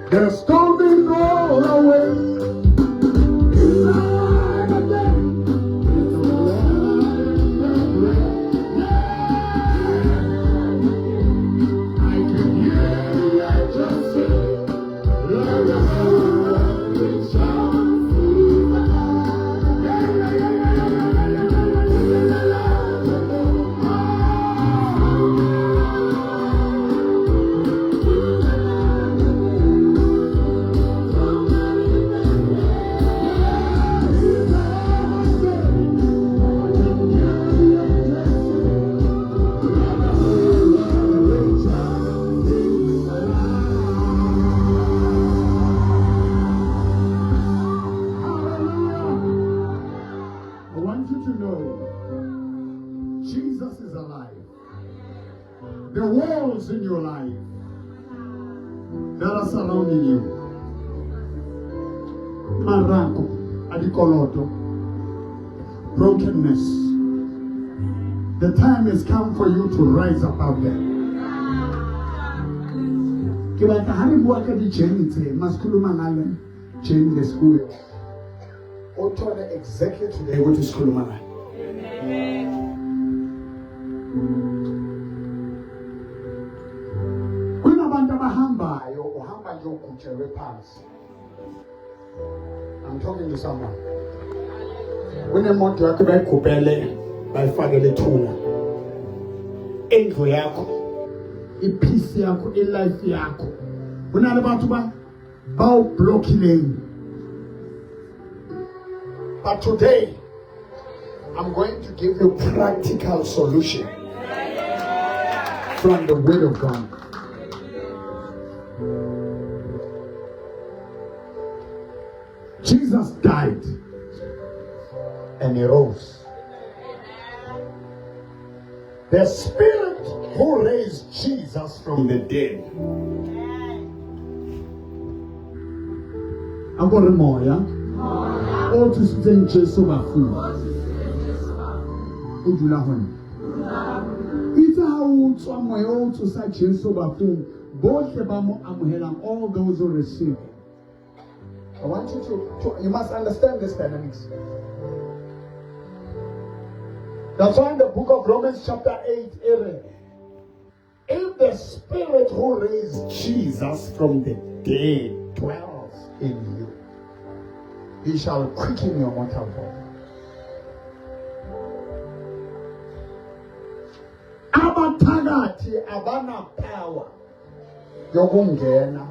The storm will roll away. It's alive again. It's alive again. I can hear the angels sing. Let us reach out. Jesus is alive. The walls in your life that are surrounding you, Marako, Adikoloto, brokenness, the time has come for you to rise above them. Kibata hari buaka di cheni te, maskulu manale, cheni the school. Otone exactly today go to school manale. I'm talking to someone. When I'm not talking about Kubele, by Fagele Tuna, Engoyako, a peace yako, a life yako. When I'm about to bow blocking. But today, I'm going to give you practical solution from the Word of God. Jesus died and he rose. The Spirit who raised Jesus from the dead. I'm going to more, yeah? All to sing Jesus over food. It's how somewhere all to say Jesus over food. Both the Bamo and all those who receive it. I want you to you must understand this dynamics. That's why in the book of Romans chapter 8, if the Spirit who raised Jesus from the dead dwells in you, he shall quicken your mortal body. Abatagati abana power. Yokungena.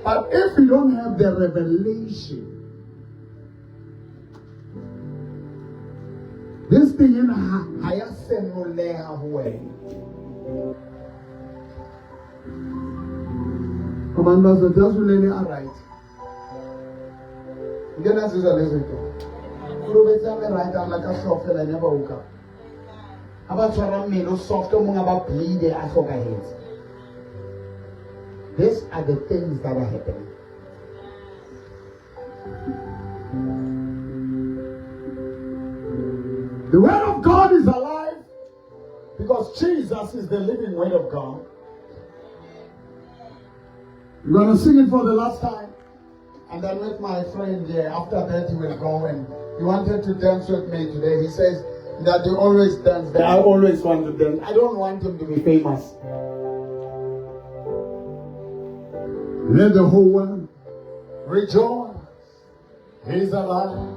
But if you don't have the revelation, this thing in a way. Commanders, the just will are right. You can answer the lesson. You can right and like a soft and I never woke up. About no soft about bleed I forgot it. These are the things that are happening. The Word of God is alive because Jesus is the living Word of God. We're going to sing it for the last time. And then with my friend here, after that he will go and he wanted to dance with me today. He says that they always dance. I always want to dance. I don't want him to be famous. Let the whole world rejoice. He's alive.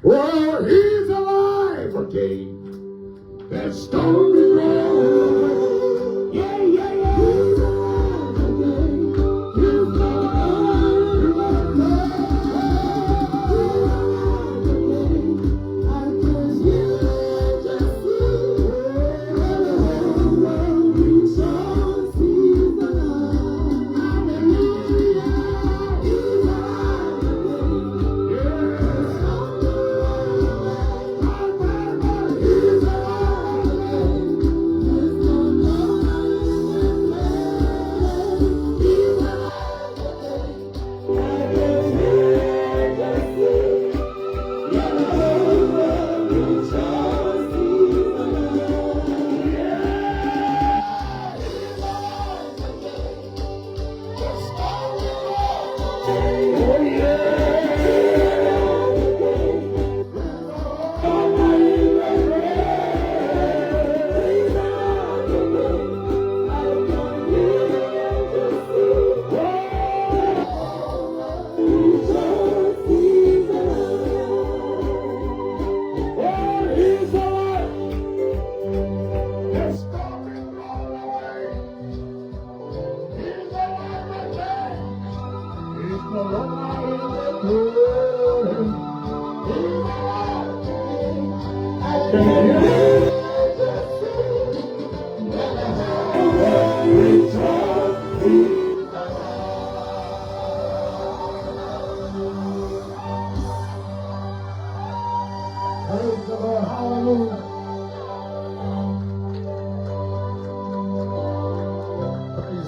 Oh, he's alive again. The storm is rolling. Yeah, yeah, yeah. He's alive again. He's alive again. I can hear just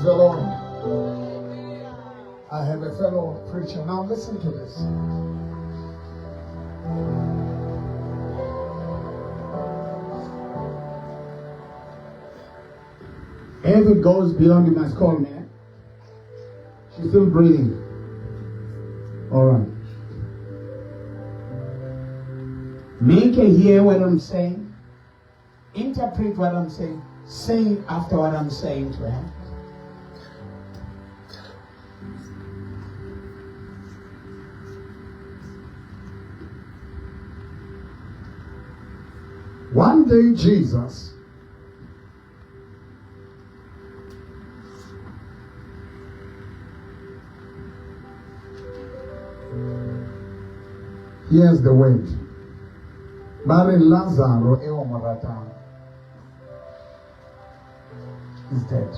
the Lord. I have a fellow preacher. Now listen to this. If it goes beyond, you must call me. She's still breathing. All right. Make her hear what I'm saying. Interpret what I'm saying. Say after what I'm saying to her. One day Jesus hears the word. Barry Lazaro is dead.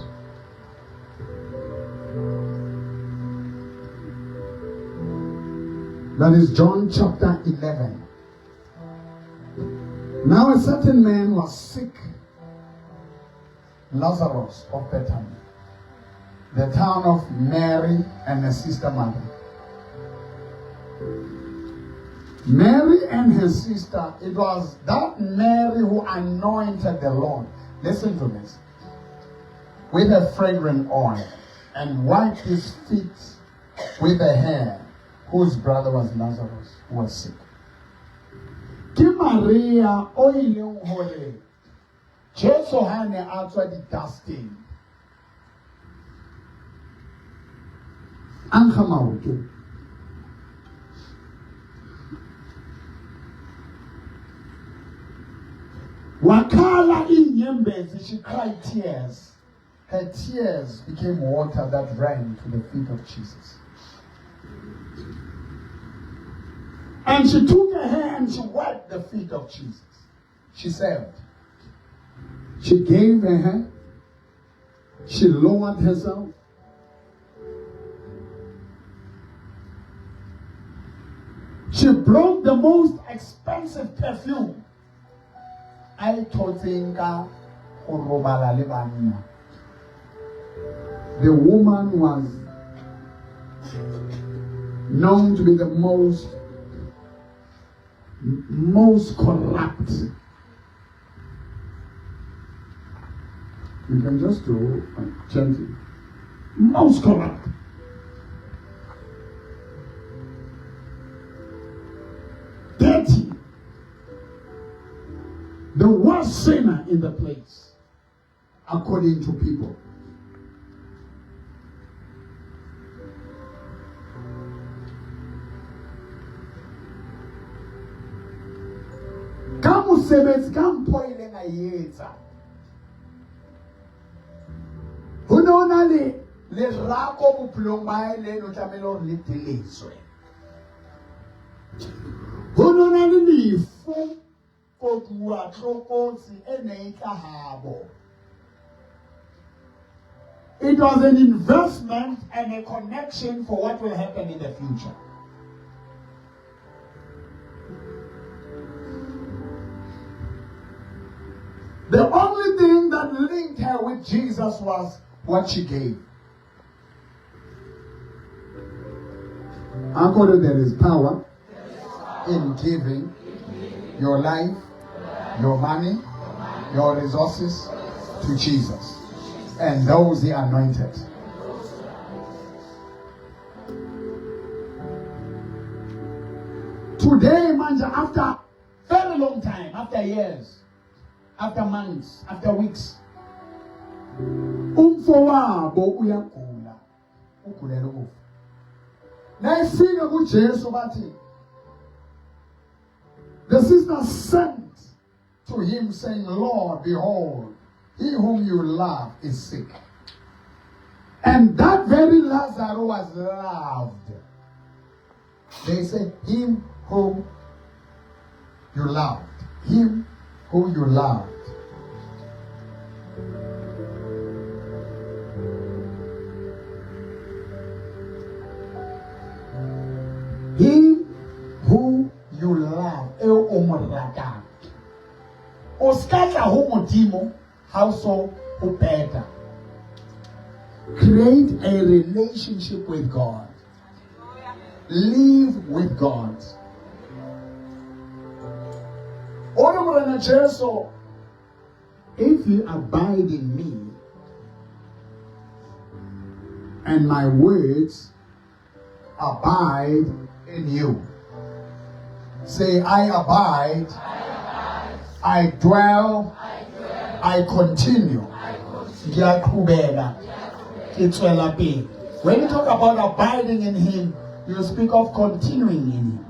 That is John chapter 11. Now a certain man was sick, Lazarus of Bethany, the town of Mary and her sister Martha. Mary and her sister, it was that Mary who anointed the Lord. Listen to this. With a fragrant oil and wiped his feet with a hair, whose brother was Lazarus, who was sick. Ki Maria oile hore. Jesu hane outside the dusting. Angamautu. Wakala inyembezi, she cried tears. Her tears became water that ran to the feet of Jesus. And she took her hand and she wiped the feet of Jesus. She said, she gave her hand, she lowered herself. She brought the most expensive perfume. I told the woman was known to be the most corrupt. You can just do gently. Most corrupt. Dirty. The worst sinner in the place, according to people. Kamusebezi kampoile na yeza. Hunona le rako buplomba le no tamelo litilizwe. Hunona lifu kokuwa trokonsi eneika habo. It was an investment and a connection for what will happen in the future. The only thing that linked her with Jesus was what she gave. According, there is power in giving your life, your money, your resources to Jesus and those he anointed. Today, manja, after very long time, after years, after months, after weeks, umfowabo uyagula, ugulela ukufa. Na ifika kuJesu bathi, the sister sent to him saying, Lord, behold, he whom you love is sick. And that very Lazarus was loved. They said, him whom you loved. Him who you loved. Him who you love. Eu omorada. Oskata homo dimo. How so? Upeta. Create a relationship with God. Live with God. If you abide in me and my words abide in you. Say, I abide, I dwell, I continue. When you talk about abiding in him, you speak of continuing in him,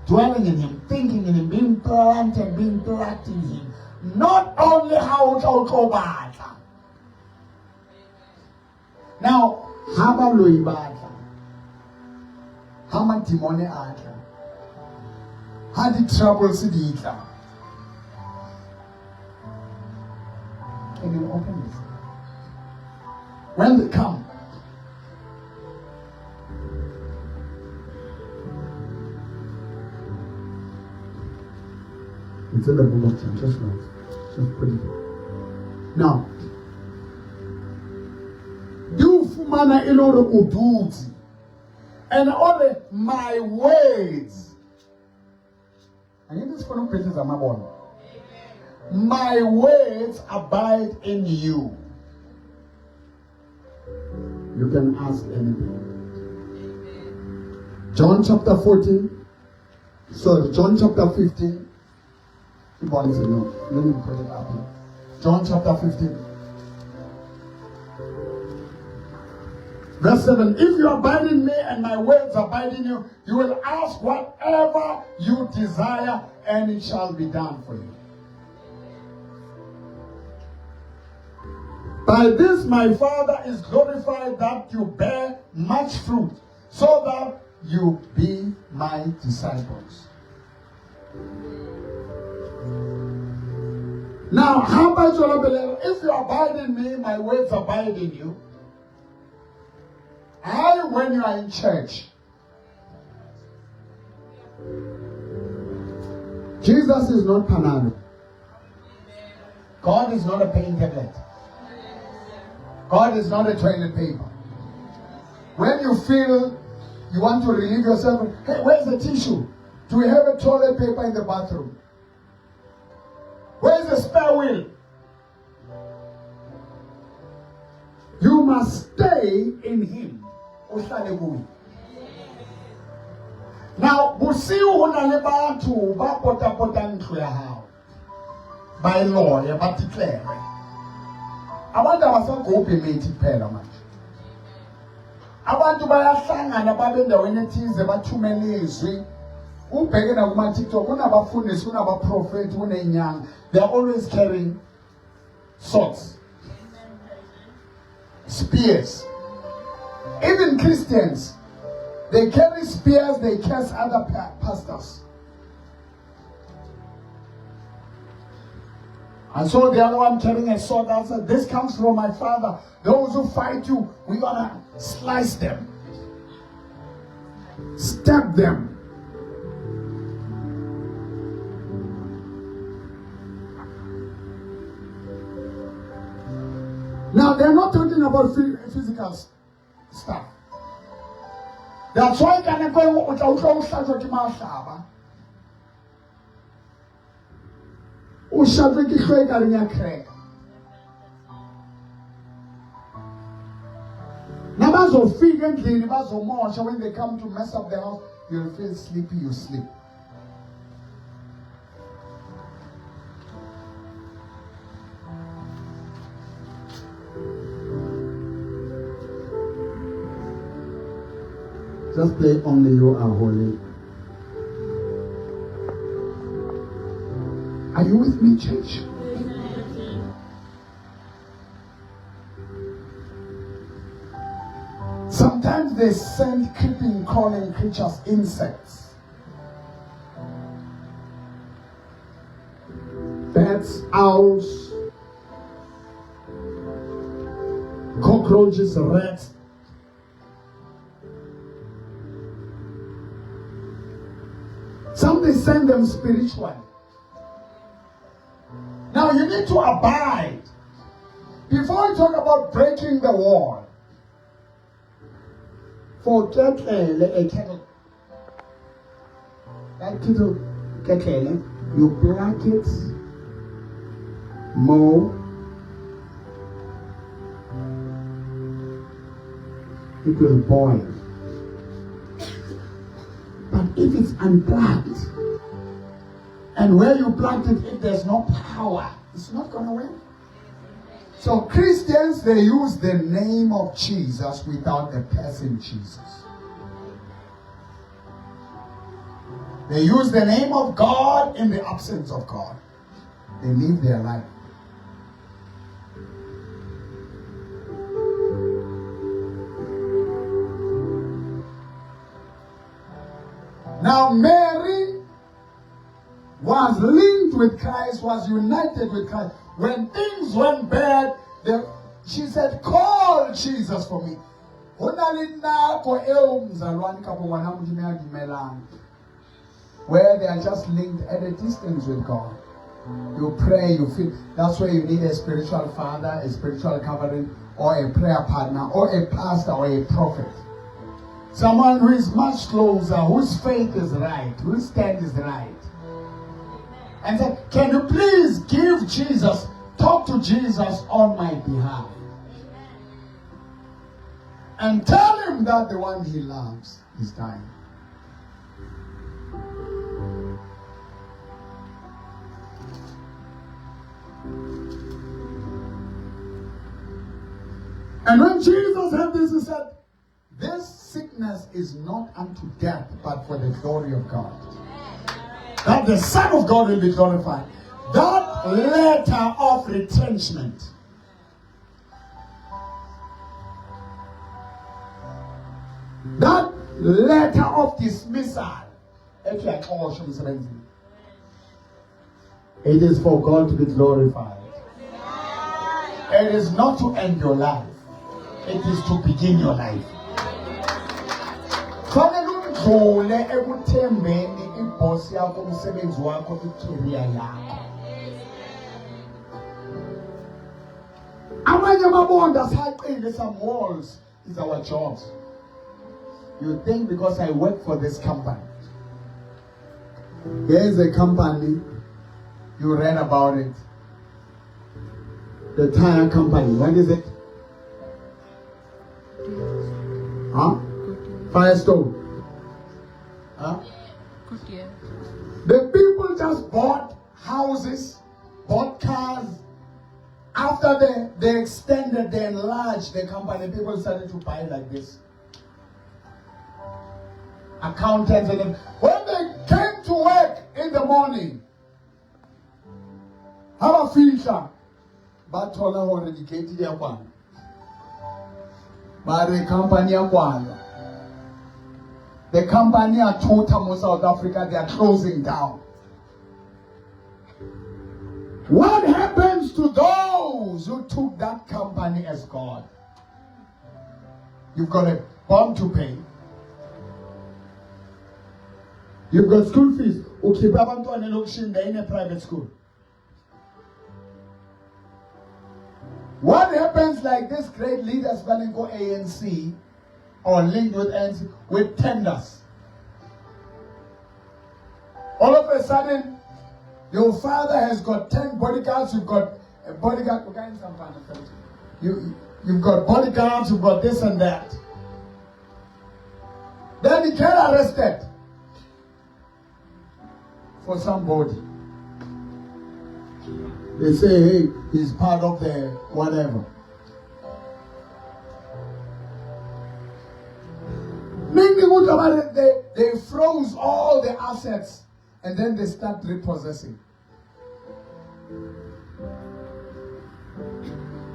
dwelling in him, thinking in him, being planted in him. Not only how to bad. Now, how about how much demon are how the troubles the can you open this? When they come, it's in the book of John. Just now. Just put it. Now, do fumana iloro uduti, and all my words. I need this for places I'm born. My words abide in you. You can ask anything. John chapter 14. Sorry, John chapter 15. Let me put it up here. John chapter 15. Verse 7. If you abide in me and my words abide in you, you will ask whatever you desire and it shall be done for you. By this my Father is glorified, that you bear much fruit, so that you be my disciples. Now, how about you? If you abide in me, my words abide in you. When you are in church, Jesus is not Panado. God is not a pain tablet. God is not a toilet paper. When you feel you want to relieve yourself, hey, where's the tissue? Do we have a toilet paper in the bathroom? Where's the spare wheel? You must stay in him. Now, by law, you have to declare. I want to go payment man. I want to buy a song and a baby the winning things about 2 years. Who paying a woman TikTok? One about fullness, one about prophet, one in young. They are always carrying swords, spears. Even Christians, they carry spears, they curse other pastors. And so the other one carrying a sword that said, this comes from my Father. Those who fight you, we're gonna slice them, stab them. Now they're not talking about physical stuff. That's why can I go without such a master. Ushadwe kikweka linyakeka. Na bazo fig endlini bazo mosha, when they come to mess up the house, you'll feel sleepy, you sleep. Just play Only You Are Holy. Are you with me, church? Sometimes they send creeping, crawling creatures, insects, bats, owls, cockroaches, rats. Some they send them spiritually. Now you need to abide. Before we talk about breaking the wall, for kettle, a kettle, that kettle, you black it, mow, it will boil. But if it's unplugged, and where you plant it, if there's no power, it's not going to work. So Christians, they use the name of Jesus without the person Jesus. They use the name of God in the absence of God. They live their life. Now Mary was linked with Christ, was united with Christ. When things went bad, she said, call Jesus for me. Where they are just linked at a distance with God. You pray, you feel. That's why you need a spiritual father, a spiritual covering, or a prayer partner, or a pastor, or a prophet. Someone who is much closer, whose faith is right, whose stand is right. And say, can you please give Jesus, talk to Jesus on my behalf. And tell him that the one he loves is dying. And when Jesus heard this, he said, this sickness is not unto death, but for the glory of God. That the Son of God will be glorified. That letter of retrenchment, that letter of dismissal, it is for God to be glorified. It is not to end your life. It is to begin your life. Udlule ekuthembeni iboss yakho, umsebenzi wakho, icareer yakho. Amanye amabonda asaqile, some walls is our jobs. You think because I work for this company. There is a company, you read about it. The tire company, what is it? Huh? Firestone. Huh? The people just bought houses, bought cars. After they extended, they enlarged the company, people started to buy like this. Accountants and them. When they came to work in the morning, have a feature. But already dedicated their one. But the company one. The company are total South Africa, they are closing down. What happens to those who took that company as God? You've got a bond to pay. You've got school fees. They're in a private school. What happens like this great leaders going to go ANC or linked with ANC with tenders? All of a sudden, your father has got 10 bodyguards, you've got a bodyguard, you've got bodyguards, you've got this and that. Then he get arrested for somebody. They say, hey, he's part of the whatever. They froze all the assets and then they start repossessing.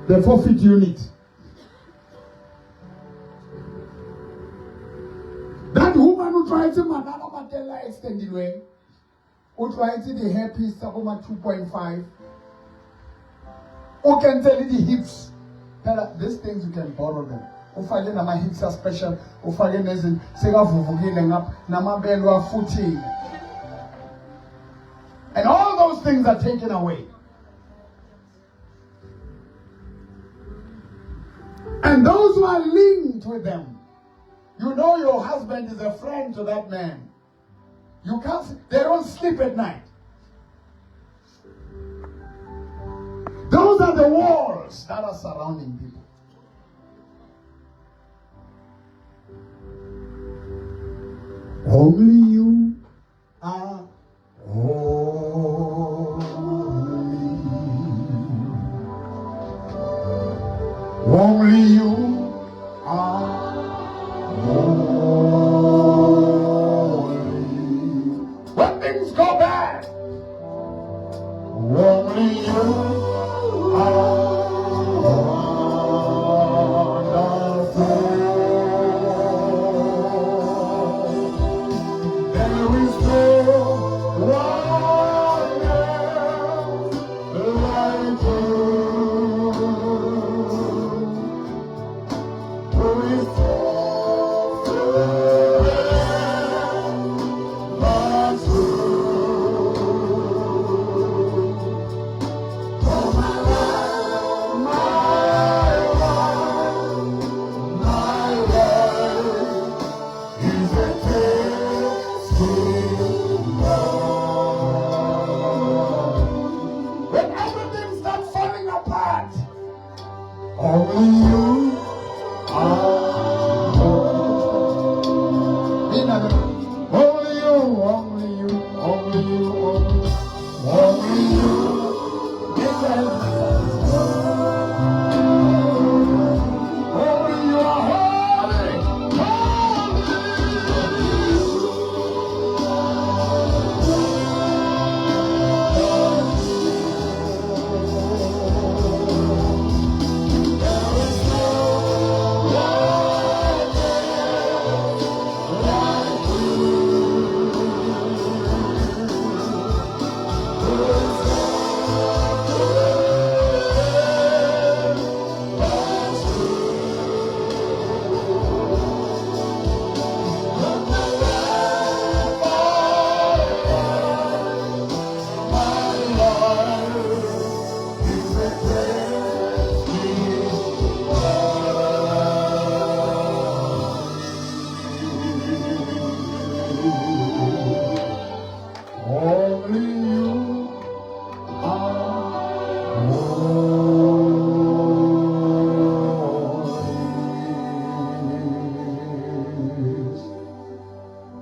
The forfeit unit. That woman who tried to Manana Mandela extended way, who tried to the hairpiece Saboma 2.5, who can tell you the hips. These things you can borrow them. Ufake nama hips are special. Ufake nezi sekavuvukile ngapha namabelo afuthile. And all those things are taken away. And those who are linked with them, you know your husband is a friend to that man. You can't, they don't sleep at night. Those are the walls that are surrounding people. Only you are holy. Only you are holy. When things go bad, only you are wonderful. There is no one else like you. Who is but oh my life, my life is a testimony. When everything starts falling apart, only you are. Only you, only you, only you, only you. Only you are holy, only you are holy.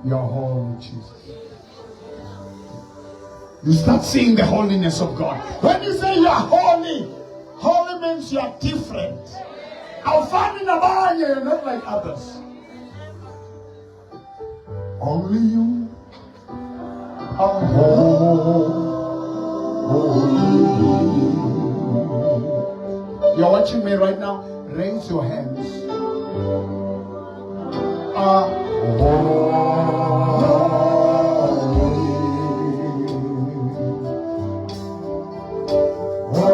You're holy, Jesus. You start seeing the holiness of God. When you say you are holy, holy means you are different. I'll find in a you're not like others. Only you are holy. You're watching me right now. Raise your hands.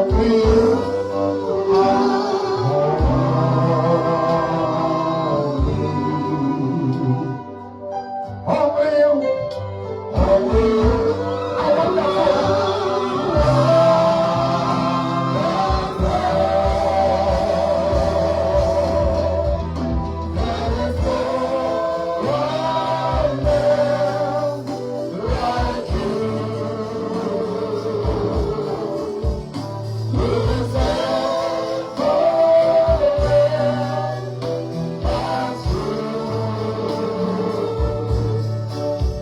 Only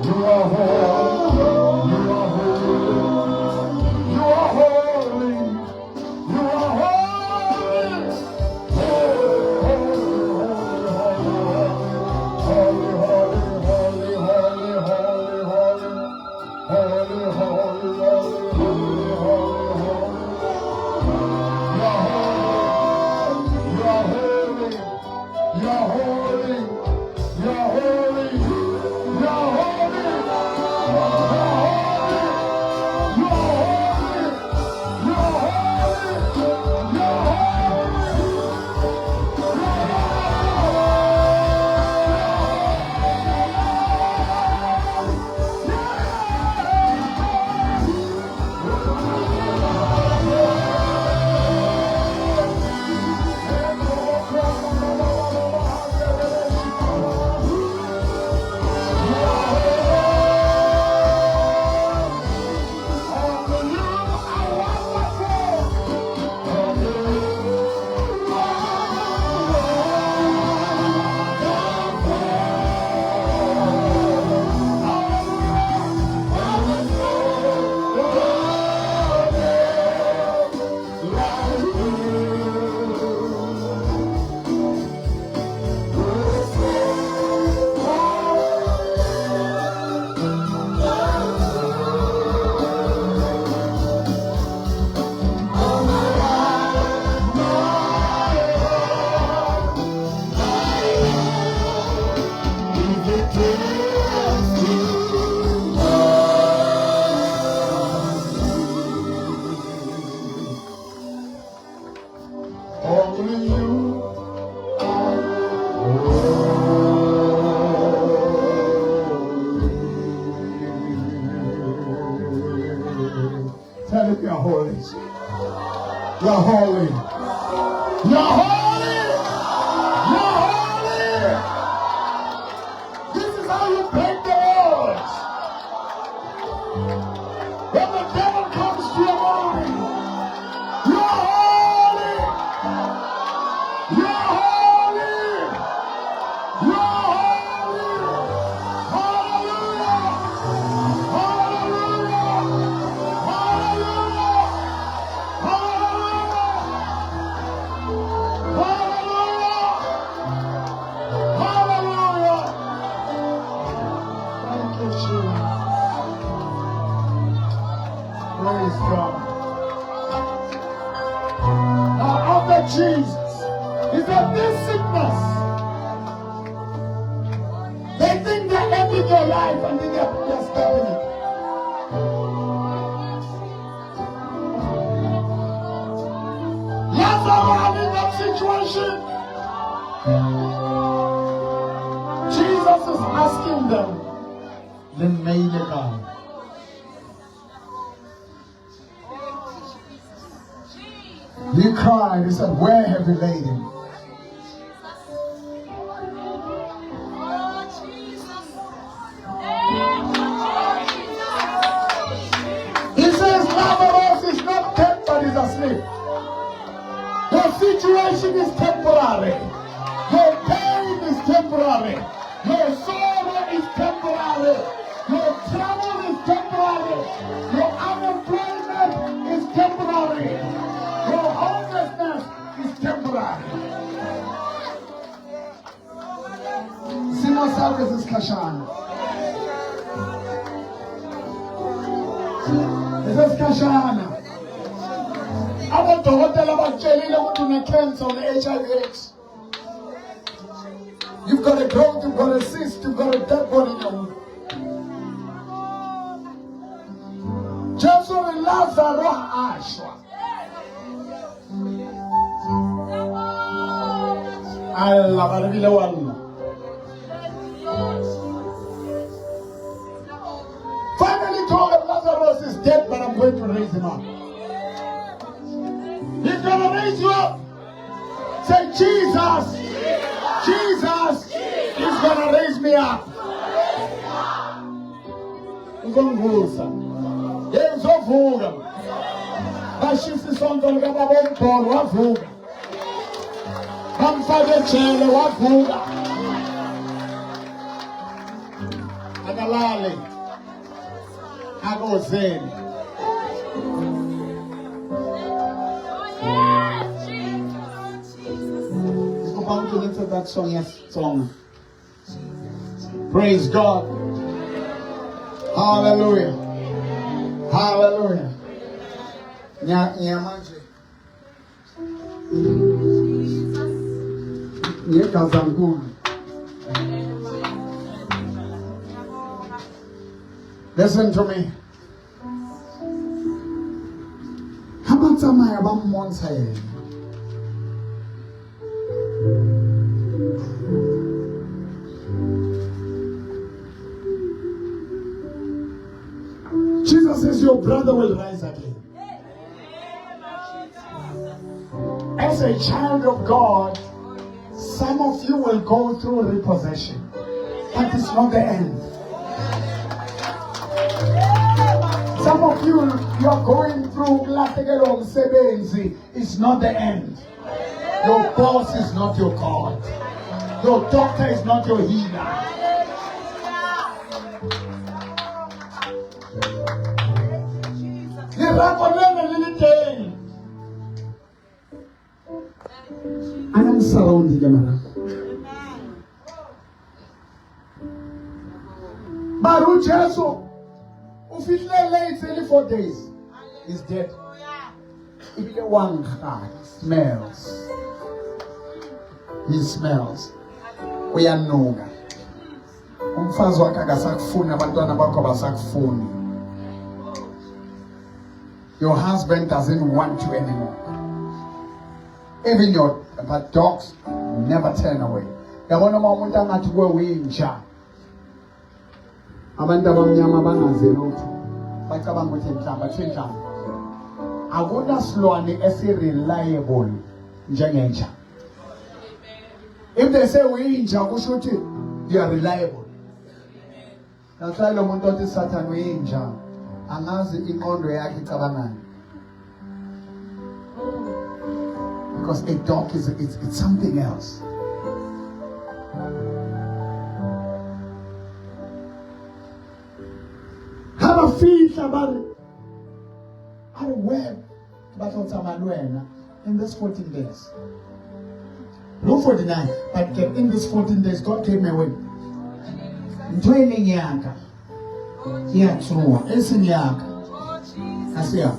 you Tell him you're holy. You're holy. You're holy. You're holy. This is how you break the odds. When the devil comes to your mind, you're holy. You're holy. You're holy. Hallelujah. Hallelujah. Hallelujah. Hallelujah. Hallelujah. Thank you, Jesus. Praise God. Now, after Jesus, he said, this sickness, they think they're ending your life and then they're stopping it. Lazarus in that situation, Jesus is asking them, then may they come. He cried, he said, where have you laid him? He says, Lazarus is not dead, but he's asleep. Your situation is temporary. Your pain is temporary. Your sorrow is temporary. Your trouble is temporary. Your unemployment is temporary. Your homelessness is temporary. Simo service is Kashana. This is Kashana. About the hotel about jelly, to cancer on HIV/AIDS. You've got a growth, you've got a cyst, you've got a dead body in your womb. Jesus and Lazarus Ashwa. Allah barabila wallah. Finally told him Lazarus is dead, but I'm going to raise him up. He's going to raise you up. Say, Jesus, Jesus is going to raise me up. Uzongusa. Yezovuga. Bashisi sonto likababomkhulu wavuga. Bamfake ejele wavuga. Akalali. Akozeni. Come to listen to that song, yes, song. Praise God. Hallelujah. Hallelujah. Nyamaje. Nyekazangulu. Listen to me. How about somebody about Monte? Jesus says your brother will rise again. As a child of God, some of you will go through repossession, but it's not the end. Some of you are going through it's not the end. Your boss is not your God. Your doctor is not your healer. I'm surrounded, Yamara. Baruch Jesu, officially late 24 days, is dead. If the one heart smells, he smells. We are no. Umfazi wakhe akasakufuni, abantwana bakho abasakufuni. Your husband doesn't want you anymore. Even your dogs never turn away. Yabona uma umuntu angathi kuwe winja. Abantu abamnyama bangazeli utho. Bacabanga ukuthi mhlamba thenhlamba. akunasilwane esireliable njengenja. If they say uyinja kusho ukuthi you are reliable. That's why lo muntu othi Satan uyinja angazi inqondo yakhe icabangani. Because a dog is it's something else. Have a feet about it. I web about in this 14 days. No 49, but in this 14 days, God gave me away. Training yaka. Yeah, true. It's in yaka. That's here.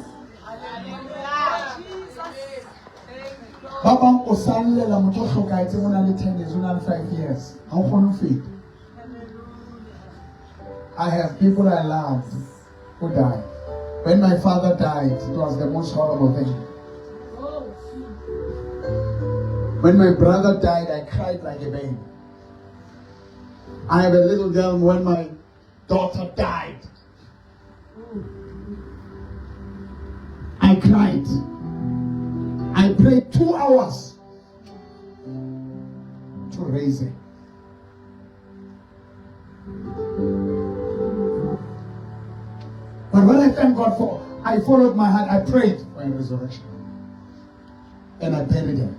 Baba Osanle la mutoshoka ite unali 10 years, unali 5 years. How far feet? I have people I loved who died. When my father died, it was the most horrible thing. When my brother died, I cried like a baby. I have a little girl when my daughter died. I cried. I prayed 2 hours to raise her. But what I thank God for, I followed my heart. I prayed for a resurrection. And I buried him.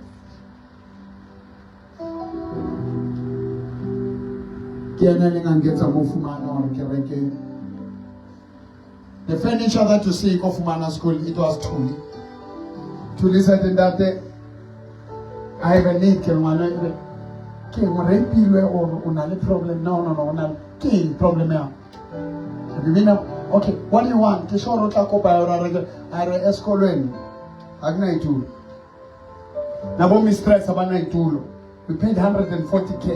The furniture that you see in Kofumana school, it was Tuli. Tuli said that day, I have a need, problem. No, problem here. Have you been up? Okay, what do you want? Kishoro tako ba ara eskolwen. Agna itu. Na bo mi stress abana itu. We paid 140K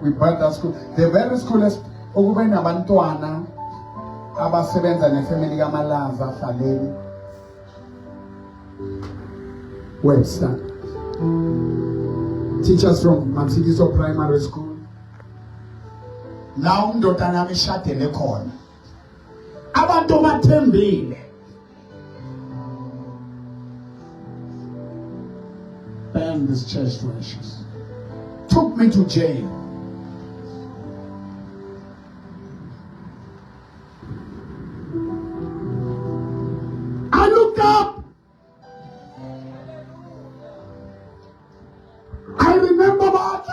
we bought that school. The very school is okubena abantwana abasebenza nefamily kaMalaza Faleni. Webster. Teachers from Mamsikiso Primary School. Now ndodana mishatele khona. Abantu bathembile. Burned this church to ashes. Took me to jail. I looked up. I remember about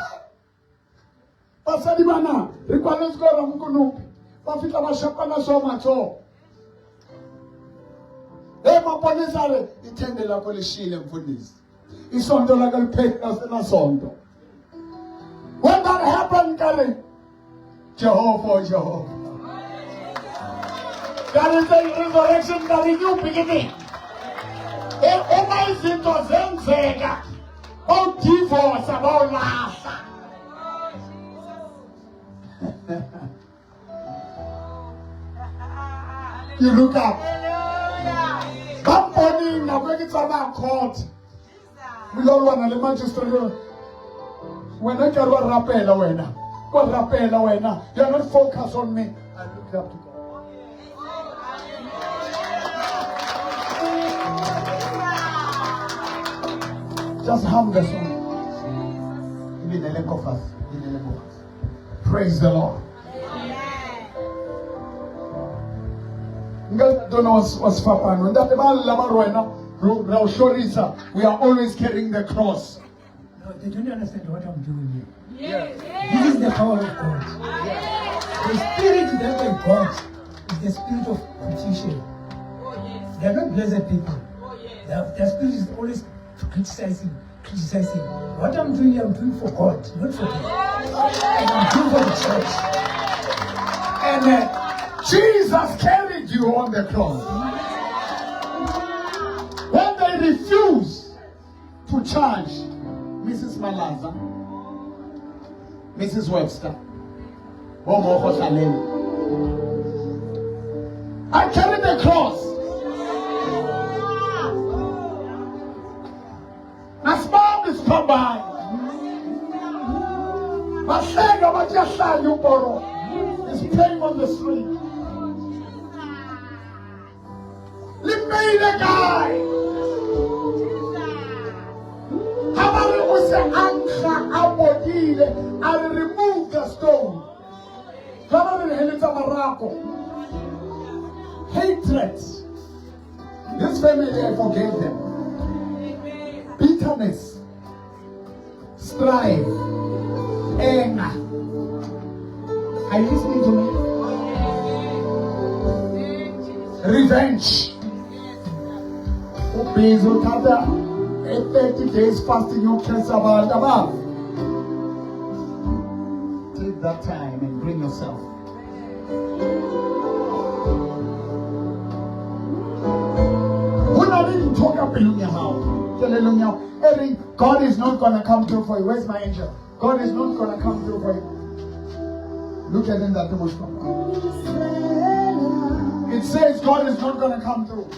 Pasadibana. Requirements go around Mukunu. Pafika Mashapana so much. Ema Ponisare, itende la Polishile Punis. Isondo la Galpet na Sondo. When that happened, Gary, Jehovah. That is the resurrection that is new beginning. Amazing to Zenzega. Oh, divorce about last. You look up. That morning, now when it's about court, we don't want to Manchester. When I get what Rapela, you're not focused on me. I look up to God. Just hum the song. Praise the Lord. Don't know what's happening. We are always carrying the cross. No, they don't understand what I'm doing here. Yes. This is the power of God. Yes. The spirit that by God is the spirit of criticism. They are not blessed people. Their spirit is always criticizing. What I'm doing here, I'm doing for God, not for them. And I'm doing for the church. And Jesus carried you on the cross. When they refuse to charge Mrs. Malaza, Mrs. Webster, I carried the cross. As mom is come by. Masega Majasa Yuboro is playing on the street. made a guy. Habari use anka abodile and remove the stone. Habari helita marako. Hatred. This family, I forgave them. Bitterness, strife, anger. Are you listening to me? Revenge. Ubizu tata 30 days fasting your cancer above. Take that time and bring yourself. When I didn't talk up in your mouth. God is not going to come through for you. Where's my angel? God is not going to come through for you. Look at him that demonstration. It says God is not going to come through.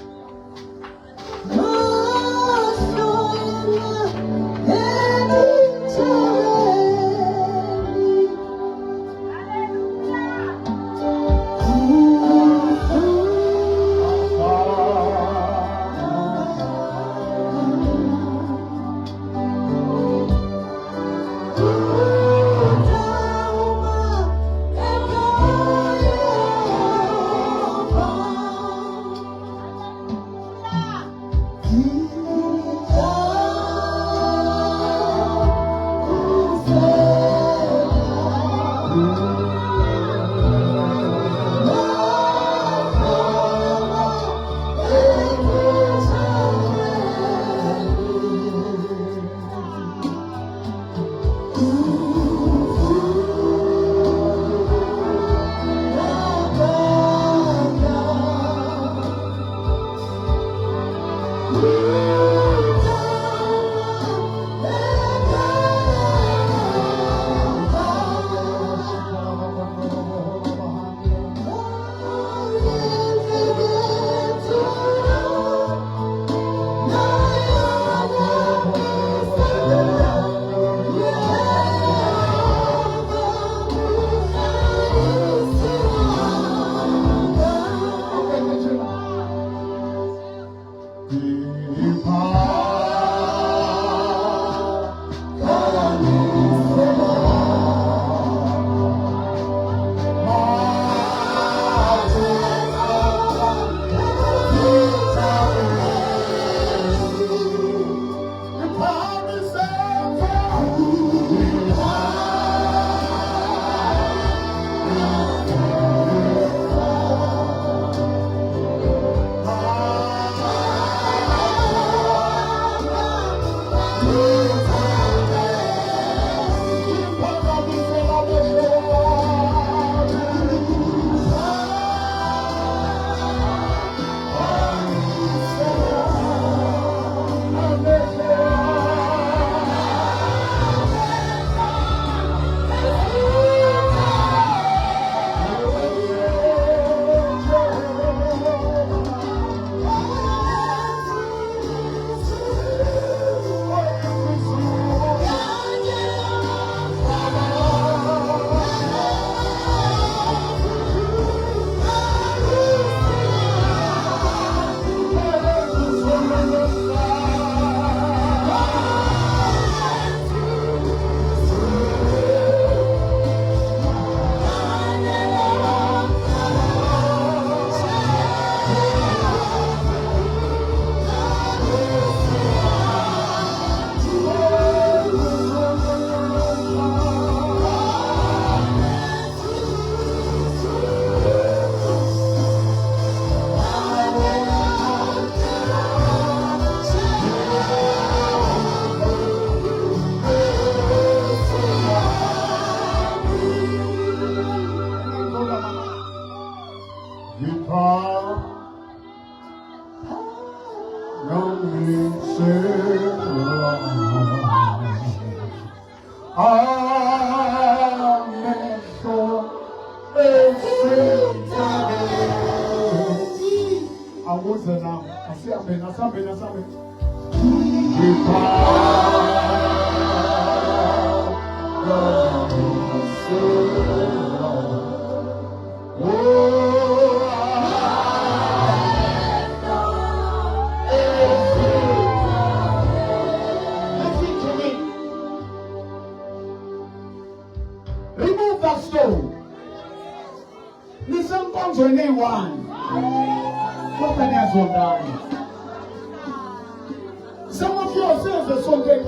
Some of you are saying the song that you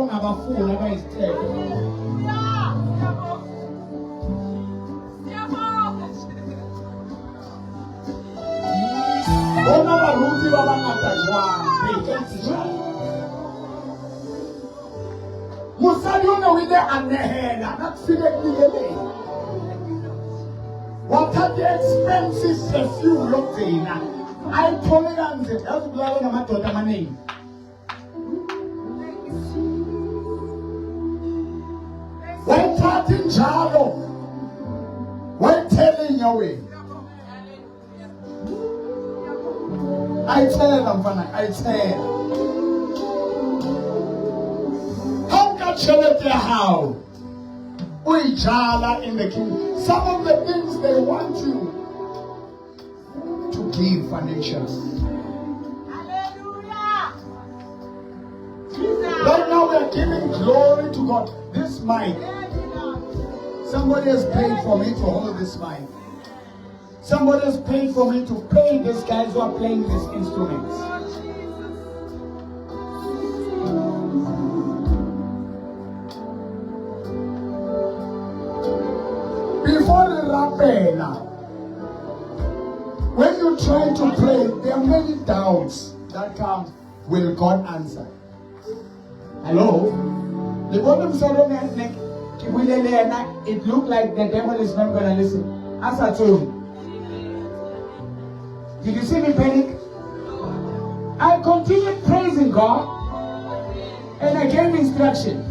have a fool and is dead. What are the expenses that you looked in? I tolerance it. That's why I'm not talking about name. We're talking Jalo. We're telling your way. I tell them, I tell. How can you tell how? We jala in the kingdom. Some of the things they want you to give financially. Hallelujah. Right now we are giving glory to God. This mic. Somebody has paid for me to hold this mic. Somebody has paid for me to pay these guys who are playing these instruments. Before the rapena, when you try to pray, there are many doubts that come. Will God answer? Hello? The bottom side it looked like the devil is not going to listen. As I told you. Did you see me panic? I continued praising God and I gave instruction.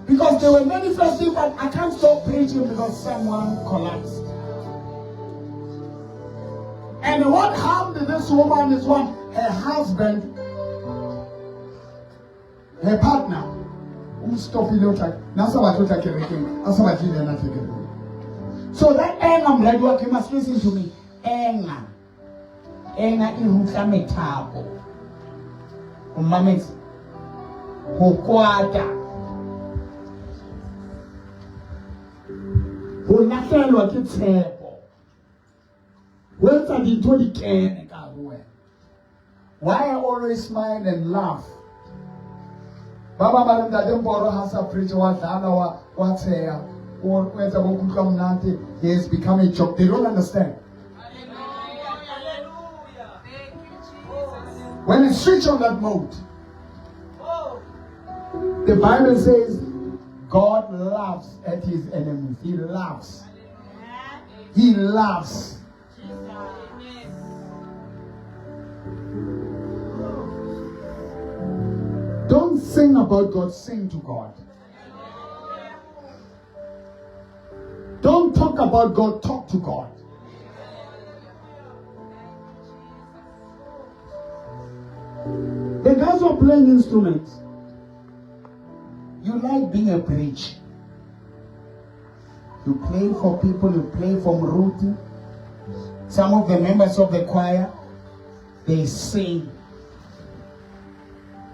Because there were many festivals, but I can't stop preaching because someone collapsed. And what harmed this woman is one, her husband, her partner, so that anger, you must listen to me. Anger iruka metabo. Umameti. Hokwata. Unakelwa kitsebo. Wenza dinto dikene karuwe. Why I always smile and laugh? Baba Marinda Demboro has a preacher what's here. Or where's a woman he has become a joke. They don't understand. Hallelujah. Thank you, Jesus. When you switch on that mode, the Bible says God laughs at his enemies. He laughs. He laughs. Don't sing about God, sing to God. Don't talk about God, talk to God. The guys who are playing instruments, you like being a preacher. You play for people, you play for Mruti. Some of the members of the choir, they sing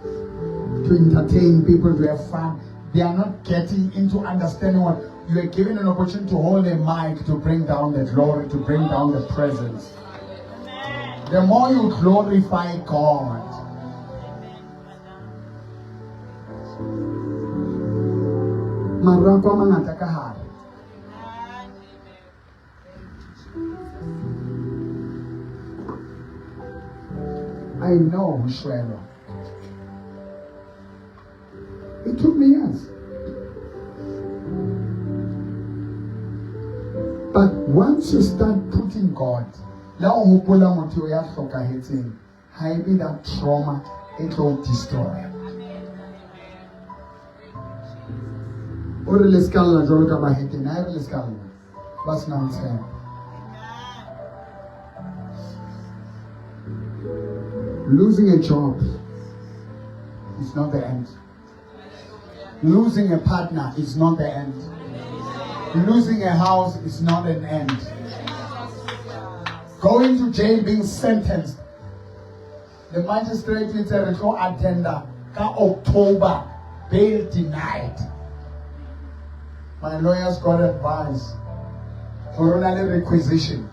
to entertain people, to have fun. They are not getting into understanding what you are given an opportunity to hold a mic to bring down the glory, to bring down the presence. The more you glorify God, I know Shwelo. It took me years. But once you start putting God, now maybe that trauma, it will destroy. Losing a job is not the end. Losing a partner is not the end. Losing a house is not an end. Going to jail, being sentenced. The magistrate will say, "Go attender, October, bail denied." My lawyers got advice for another requisition.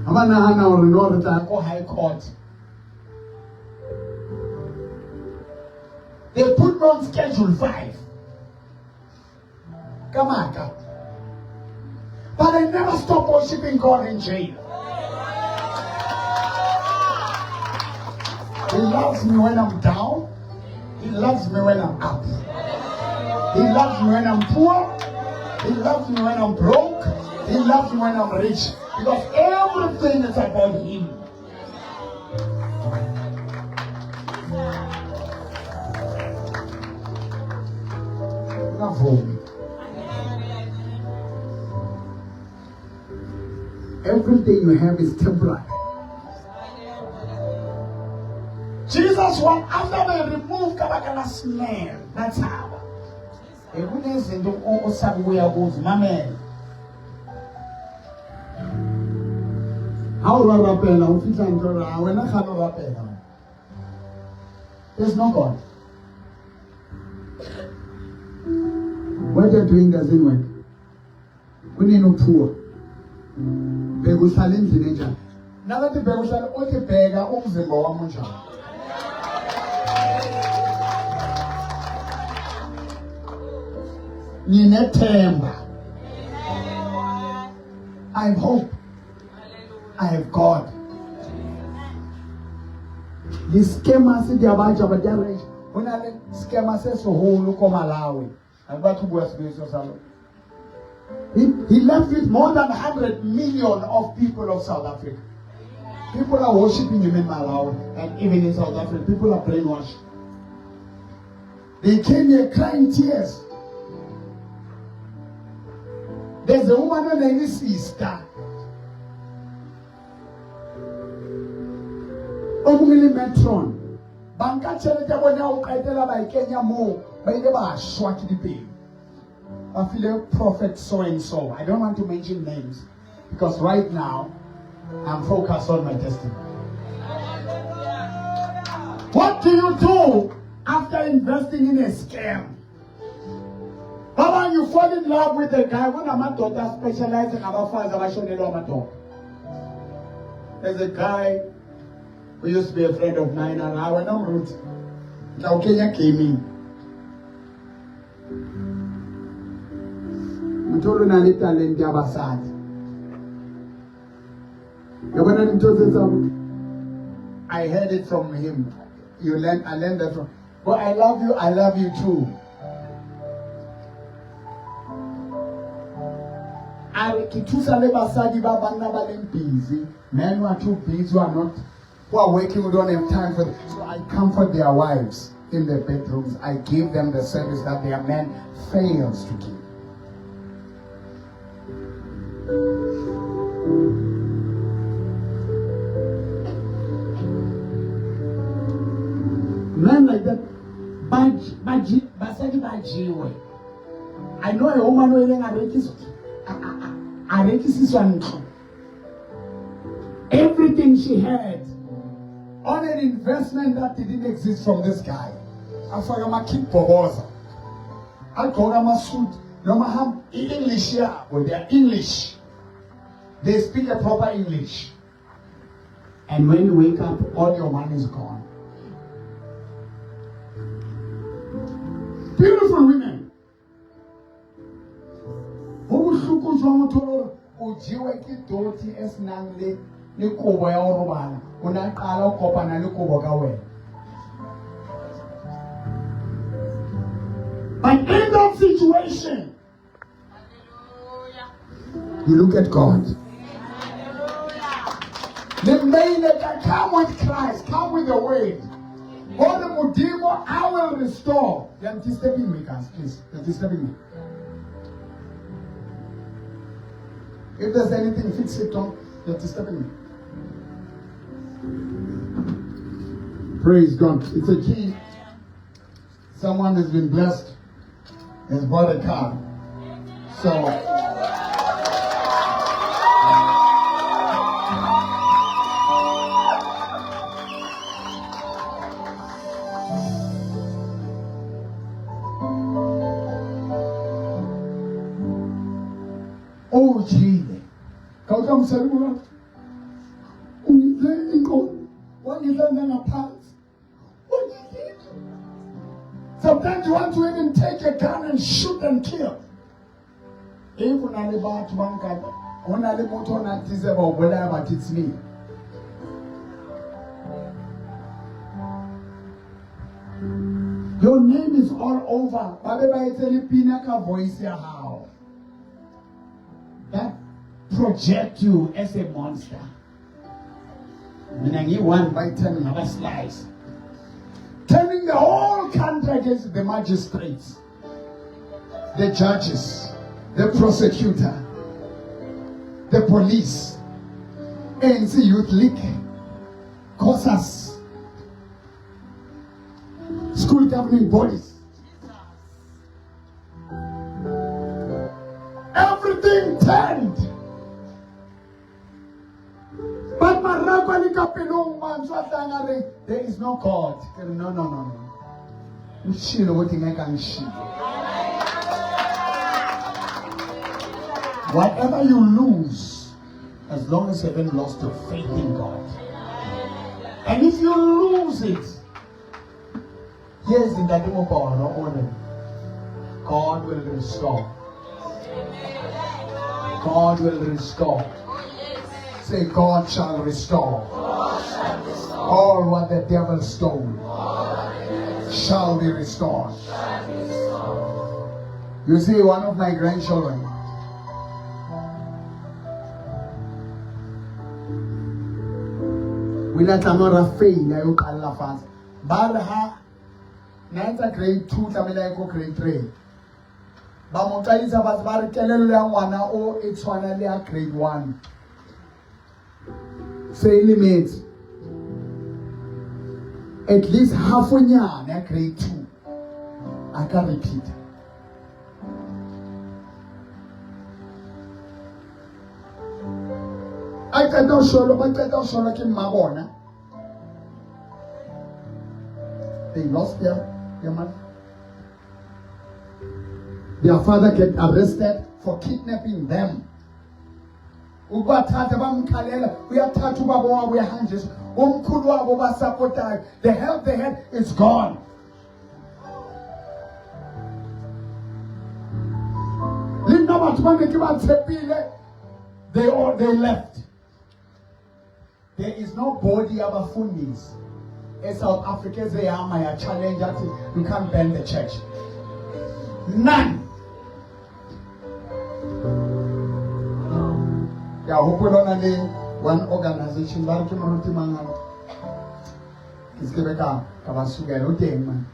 Amanahana or North High Court. They put me on schedule 5. Kamaka. But I never stop worshiping God in jail. He loves me when I'm down. He loves me when I'm up. He loves me when I'm poor. He loves me when I'm broke. He loves me when I'm rich. Because everything is about Him. Not for me. Everything you have is temporary. Jesus won after they removed Kabakala smell. That's how. Everything in the Osabu goes, my man. How rapela? There's no God. What they're doing doesn't work. We need no poor. Begusalin teenager. Now that the Begusal Ote Pega Umzimbo Amuncha. Ninetemba. I have hope. I have God. The schema said the Abaja Bajarage. When I schema says so whole look on Malawi. I'm about to go as He left with more than 100 million of people of South Africa. People are worshiping him in Malawi and even in South Africa. People are brainwashed. They came here crying tears. There's a woman named Sister. Omuli Metron. Banka chelete bonya ukaitela by Kenya mo. By the bar shwaki di pay. I feel a prophet so and so. I don't want to mention names because right now I'm focused on my testimony. What do you do after investing in a scam? Baba, you fall in love with a guy when I'm a daughter specialized in our father. There's a guy who used to be a friend of mine and I went on route. Now Kenya came in. I heard it from him. I learned that from. But I love you too. Men who are too busy, who are working, who don't have time for it. So I comfort their wives in their bedrooms. I give them the service that their man fails to give. Men like that, I know a woman who is everything she had on an investment that didn't exist from this guy. I forgot my kid Boboza. I call them a suit. No matter English here, well, they're English. They speak a proper English. And when you wake up, all your money is gone. Beautiful women. But in that situation, you look at God. The main that come with Christ, come with the word. All the Mudimo, I will restore. You're disturbing me, guys, please. You're disturbing me. If there's anything, fix it on. You're disturbing me. Praise God. It's a key. Someone has been blessed. Has bought a car. So. Oh, Jesus. pants. What do you think? Sometimes you want to even take a gun and shoot and kill. If unale batho ba nka hona le motho o na tise ba o bolaya but it's me. Your name is all over. Babe ba etsele pina ka voice ya hao. That project you as a monster. Mina ngi-1 by 10 ngaba slice. Turning the whole country against the magistrates, the judges, the prosecutor, the police, ANC Youth League, COSAS, school governing bodies. Everything turned. But there is no God. No. Whatever you lose, as long as you haven't lost your faith in God. And if you lose it, here's in the name of power, no honor. God will restore. God will restore. Say, God shall restore. All what the devil stole shall be restored. You see, one of my grandchildren, we let another fail. I hope Allah fast. Barha, 9th grade 2, Tamila go grade 3. Bamokaisa was Barkelele wana o it's one grade 1. Say limit. At least half a year, grade 2. I can repeat. I cannot show you, but I don't show you Mabona. They lost their money. Their father get arrested for kidnapping them. We are tatu baba we are hands. The help they had is gone. They left. There is no body of fundis. In South Africa, they are my challenge that you can't bend the church. None. Ya hopolona le one organization ba re ke moruti mangalo ke se be ka ba suga lo teng man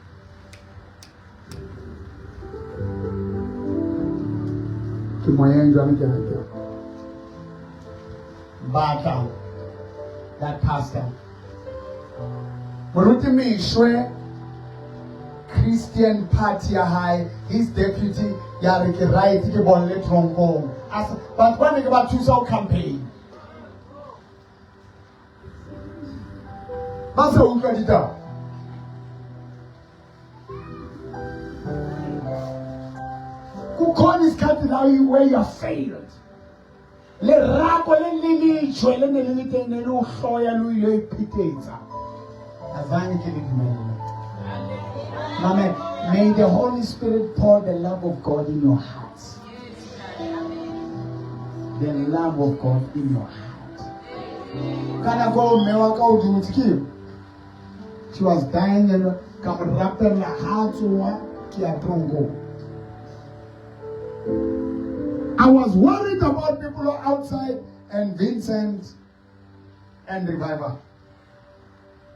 ke moya njwa ke ha bata that pastor moruti mishwe Christian Party high, his deputy Yariki right ke bonle tronko. But when we about 2,000 campaign, Masa ukadita. Kukoni skati now where you failed. Le rako le lili chwele ne lili tene lu shoya lu ile piteza. Azani ke likumele. Amen. May the Holy Spirit pour the love of God in your hearts. The love of God in your heart. She was dying and I was worried about people outside and Vincent and Revival.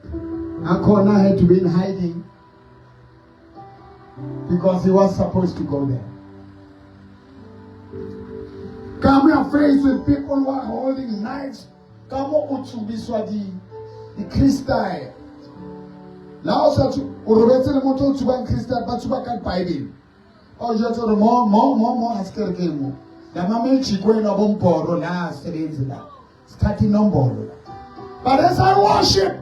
Akona had to be in hiding because he was supposed to go there. Come here faced with people who are holding knives. Come on to be swadi the Christai. Now such urubetse le motho tsuba Christai ba tsuba ka Bible. O jotse re mo asker ke mo. La mama chikwe na bomporo la sebenzi la. Starting nombolo. But as I worship,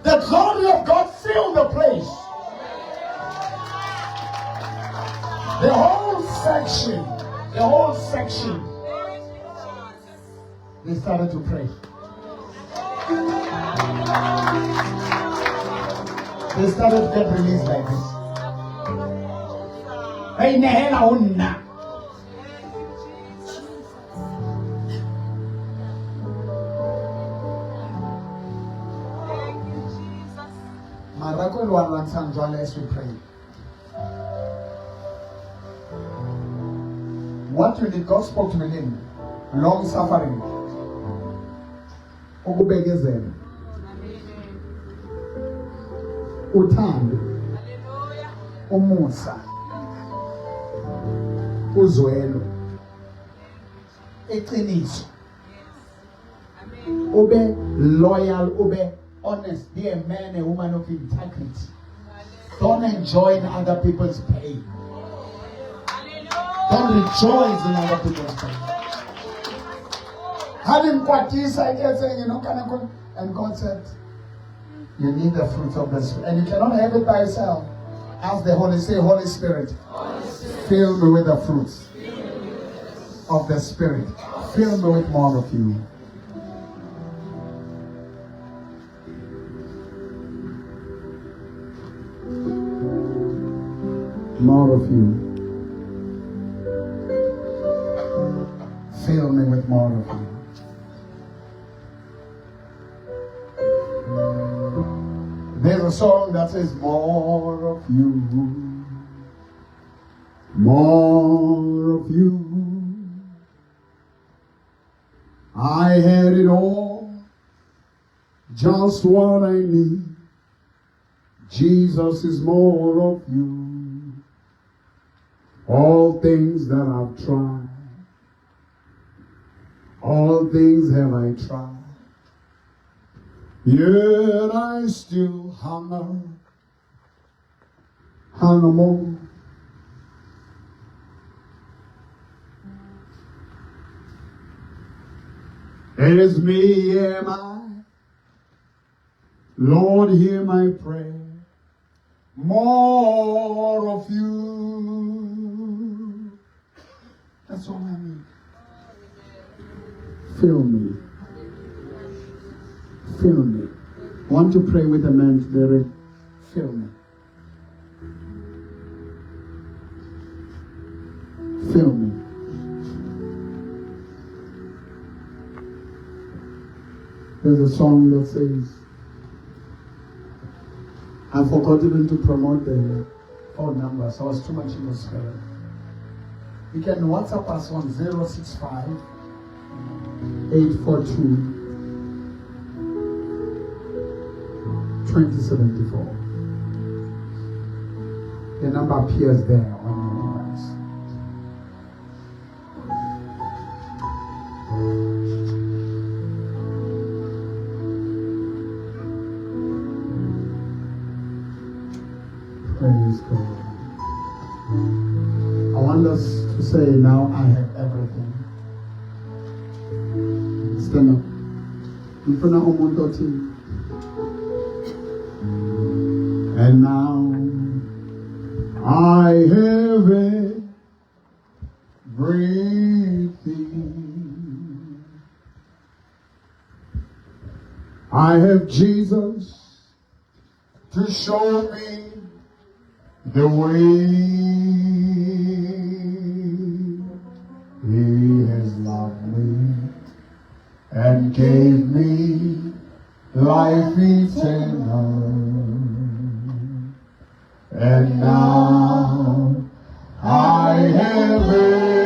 the glory of God filled the place. The whole section, they started to pray. They started to get released like this. Hey, nehela unna. Maraco one as we pray. What you did, God spoke to me. Long suffering. Ukubekezela. Uthando. Umusa. Uzwelo. Iqiniso. Ube loyal, ube honest, be a man, a woman of integrity. Don't enjoy in other people's pain. Don't rejoice in other people's pain. Having kwatisa, and God said, you need the fruit of the Spirit. And you cannot have it by yourself. Ask the Holy Spirit, Holy Spirit, fill me with the fruits of the Spirit. Fill me with more of you. More of you. Fill me with more of you. There's a song that says, more of you. More of you. I had it all, just what I need. Jesus is more of you. All things that I've tried, all things have I tried, yet I still hunger more. It is me, am I? Lord, hear my prayer. More of you. That's all I need. Fill me. Fill me. I want to pray with a man today. Fill me. Fill me. There's a song that says, I forgot even to promote the phone number, so I was too much in the spirit. You can WhatsApp us on 065 842 2074. The number appears there on your device. Praise God. I want us to say, now I have everything. Stand up. In front of Omondo team. And now I have everything. I have Jesus to show me the way. He has loved me and gave me life eternal. And now I have everything.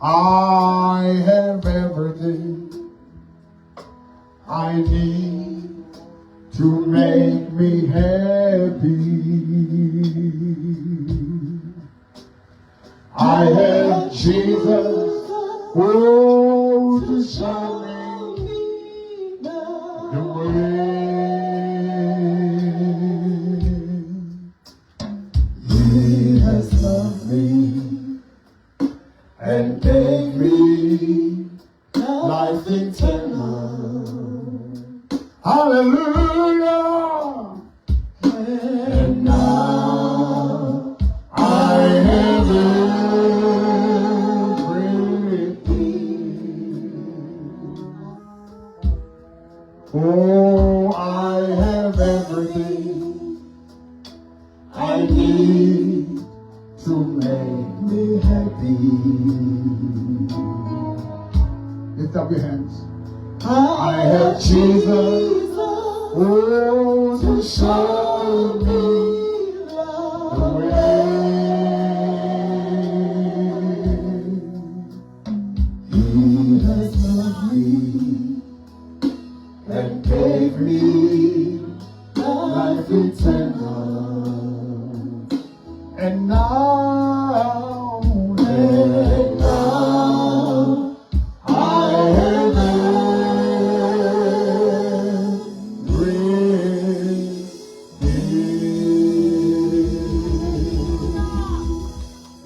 I have everything I need to make me happy. I have Jesus, oh, to show me the way. He has loved me and gave me life eternal. Hallelujah. And now I have it. Oh, I have everything I need to make me happy. Lift up your hands. I have Jesus, oh, to show me the way. He has loved me and gave me life eternal. And now, I have everything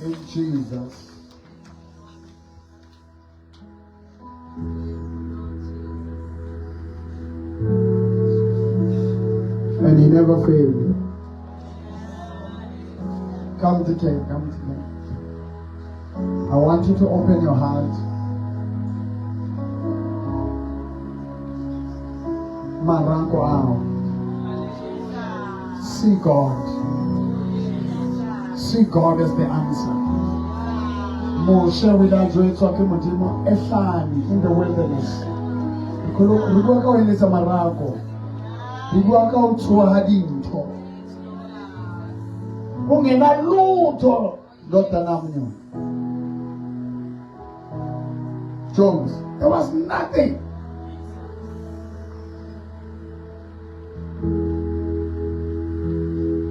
in Jesus. And he never failed you. Come to take, come to take. I want you to open your heart. Maranko ao. See God. See God as the answer. Moshe without doing talking Mojimo, Efani in the wilderness. Luguaka weneza marako. Luguaka utua hadinto. Ungena luto. Dr. Namnyo. Jones, there was nothing.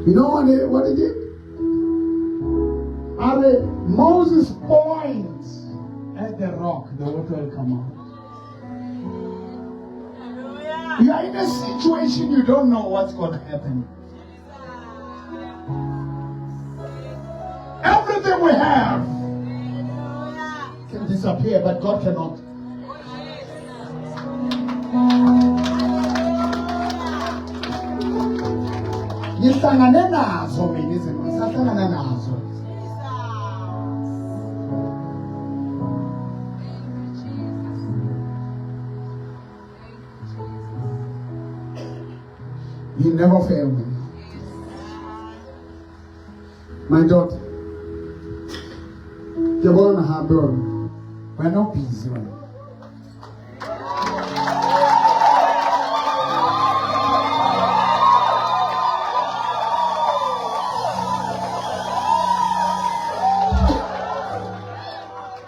You know what he did? Moses points at the rock, the water will come out. You are in a situation you don't know what's going to happen. Everything we have can disappear, but God cannot. Ngisangane nazo mina izinto, ngisahlangana nazo. He never failed me. My daughter, you're going to have burn. We're not busy.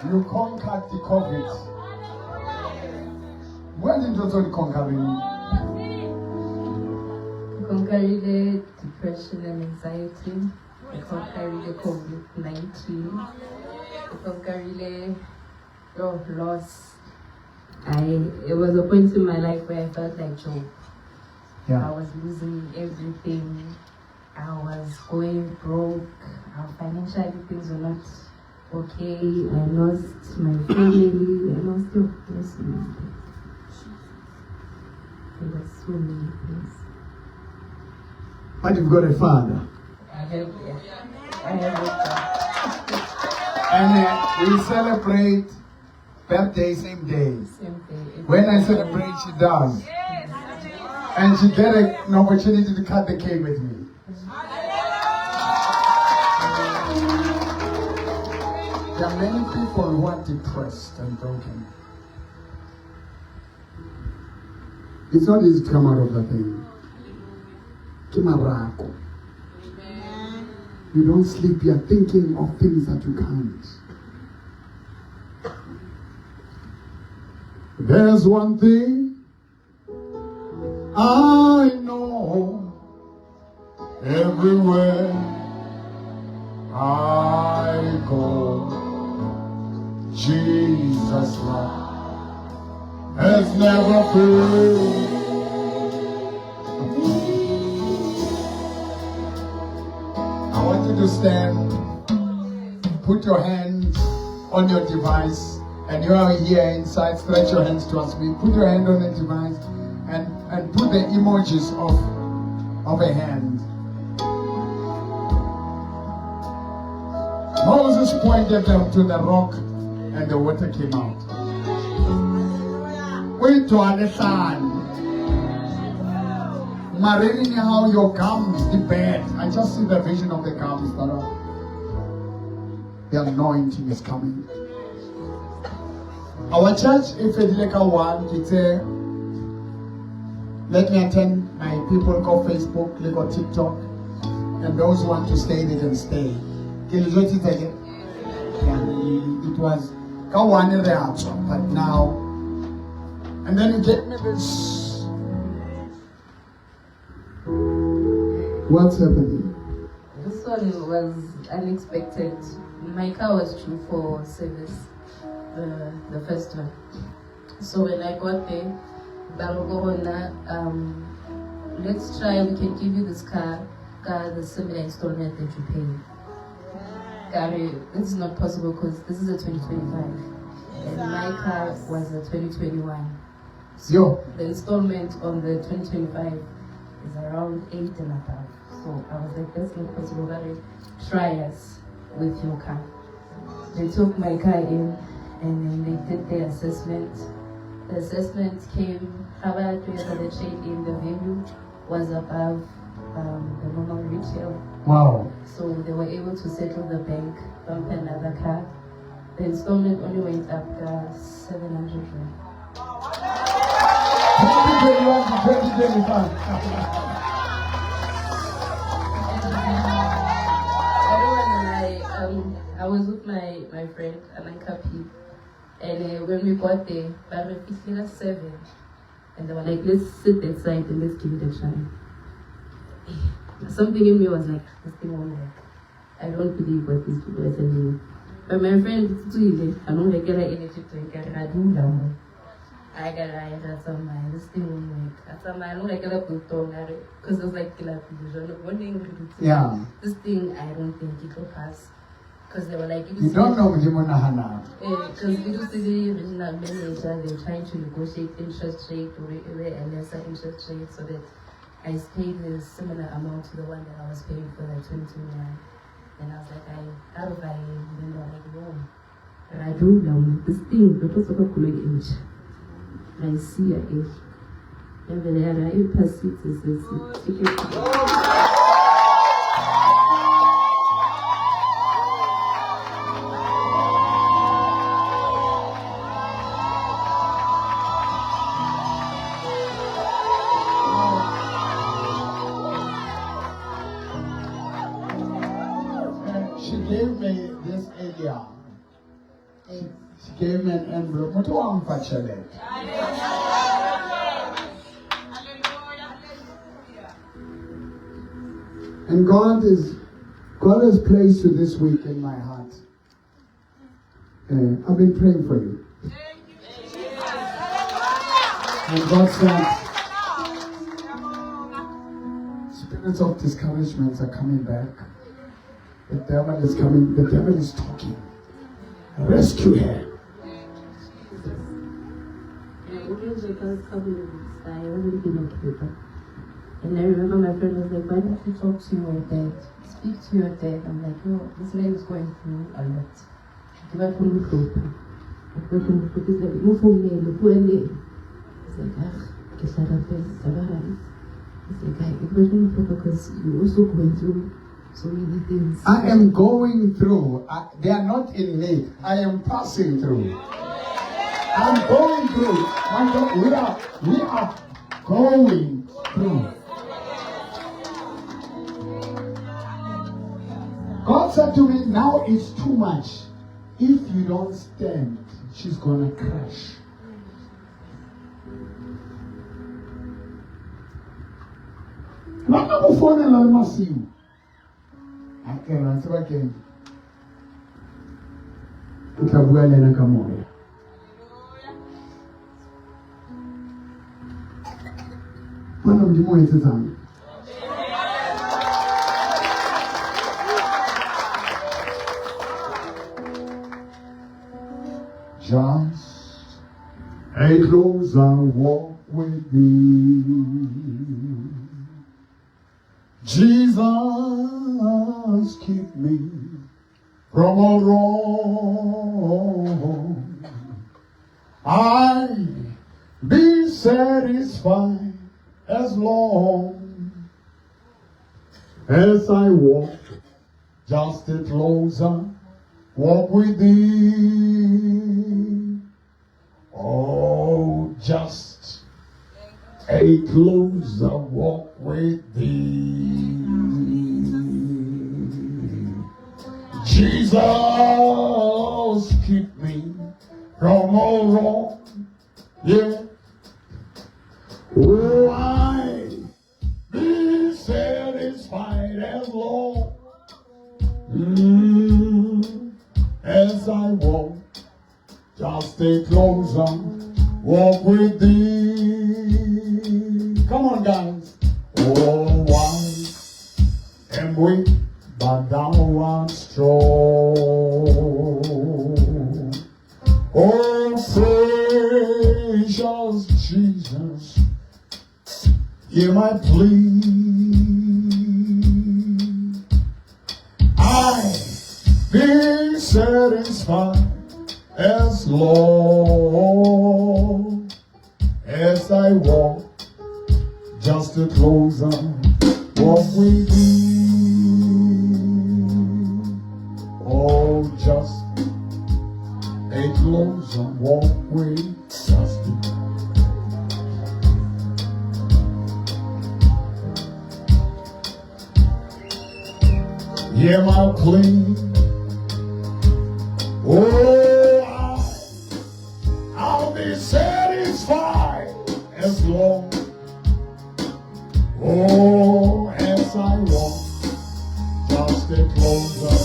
You conquered the COVID. When did you conquer it? Conquered depression and anxiety. I conquered the COVID-19. I conquered loss. It was a point in my life where I felt like Job. Yeah. I was losing everything. I was going broke. Financially things were not okay. I lost my family. I lost so many things. There were so many things. But you've got a father. I have a father. And we celebrate birthday same day. Same day. When I celebrate, she does. And she get an opportunity to cut the cake with me. There are many people who are depressed and broken. It's not easy to come out of that thing. Kimarako. You don't sleep, you're thinking of things that you can't. There's one thing I know, everywhere I go, Jesus' love has never failed. I want you to stand, put your hands on your device, and you are here inside, stretch your hands towards me, put your hand on the device, and put the emojis of a hand. Moses pointed them to the rock, and the water came out. Wait to understand. Marine, how your gums, the bed. I just see the vision of the gums. The anointing is coming. Our church, if it's like a one, it's a let me attend my people called Facebook, like on TikTok, and those who want to stay, they can stay. Can you join it again? Yeah, it was Kawane reaction, but now, and then he gave me this. What's happening? This one was unexpected. My car was due for service, the first one. So when I got there, let's try, we can give you this car the similar installment that you pay. This is not possible because this is a 2025 and my car was a 2021. So the installment on the 2025 is around 8 and a half. So I was like, that's not possible, but try us with your car. They took my car in and then they did their assessment. The assessment came, however, the trade-in, the value was above the normal retail. Wow. So they were able to settle the bank, bump another car. The installment only went up 700 rand. 2021 to 2025. I was with my friend, Ananka P. And when we got there, we were 7. And they were like, let's sit outside and let's give it a try. Something in me was like, this thing won't work. I don't believe what these people are telling me. But my friend, I don't like get energy to get I got some this thing won't work. I don't like get because it was like Yeah. This thing I don't think it will pass. Because they were like, You don't know Jimonahana. because we do see the original manager, they're trying to negotiate interest rate or a lesser interest rate so that I paid a similar amount to the one that I was paying for the 2021. And I was like, how do I, then they were like, no. I do know this thing, but what's a cool age? I see a age. And then I pass it, She gave me this area. She gave me an envelope. What do I want for challenge? And God has placed you this week in my heart. I've been praying for you. And God said, spirits of discouragement are coming back. The devil is coming. The devil is talking. Rescue her. And I remember my friend was like, why don't you talk to your dad? Speak to your dad. I'm like, yo, this man is going through a lot. He's like, move for me, look for me. He's like, He's like, it wasn't because you're also going through so many things. I am going through. They are not in me. I am passing through. I'm going through. We are going through. God said to me, now it's too much. If you don't stand, she's gonna crash. I'm not going to phone and I see you. I can answer again. Utabuele na kamoya. Mana mjimo hizi sana. Just a closer walk with me. Jesus, keep me from all wrong. I be satisfied as long As I walk just a closer walk with thee. Oh, just a closer walk with thee. Jesus, keep me from all wrong. Yeah. Oh, I be satisfied as long as I walk just a closer walk with thee. Come on, guys. Oh, I am weak, but thou art strong. Oh, precious Jesus, hear my plea. I be satisfied as long as I walk just a closer walk with thee. Oh, just a closer walk with Justin. Hear my plea. Oh, I'll be satisfied as long, oh, as I walk just a closer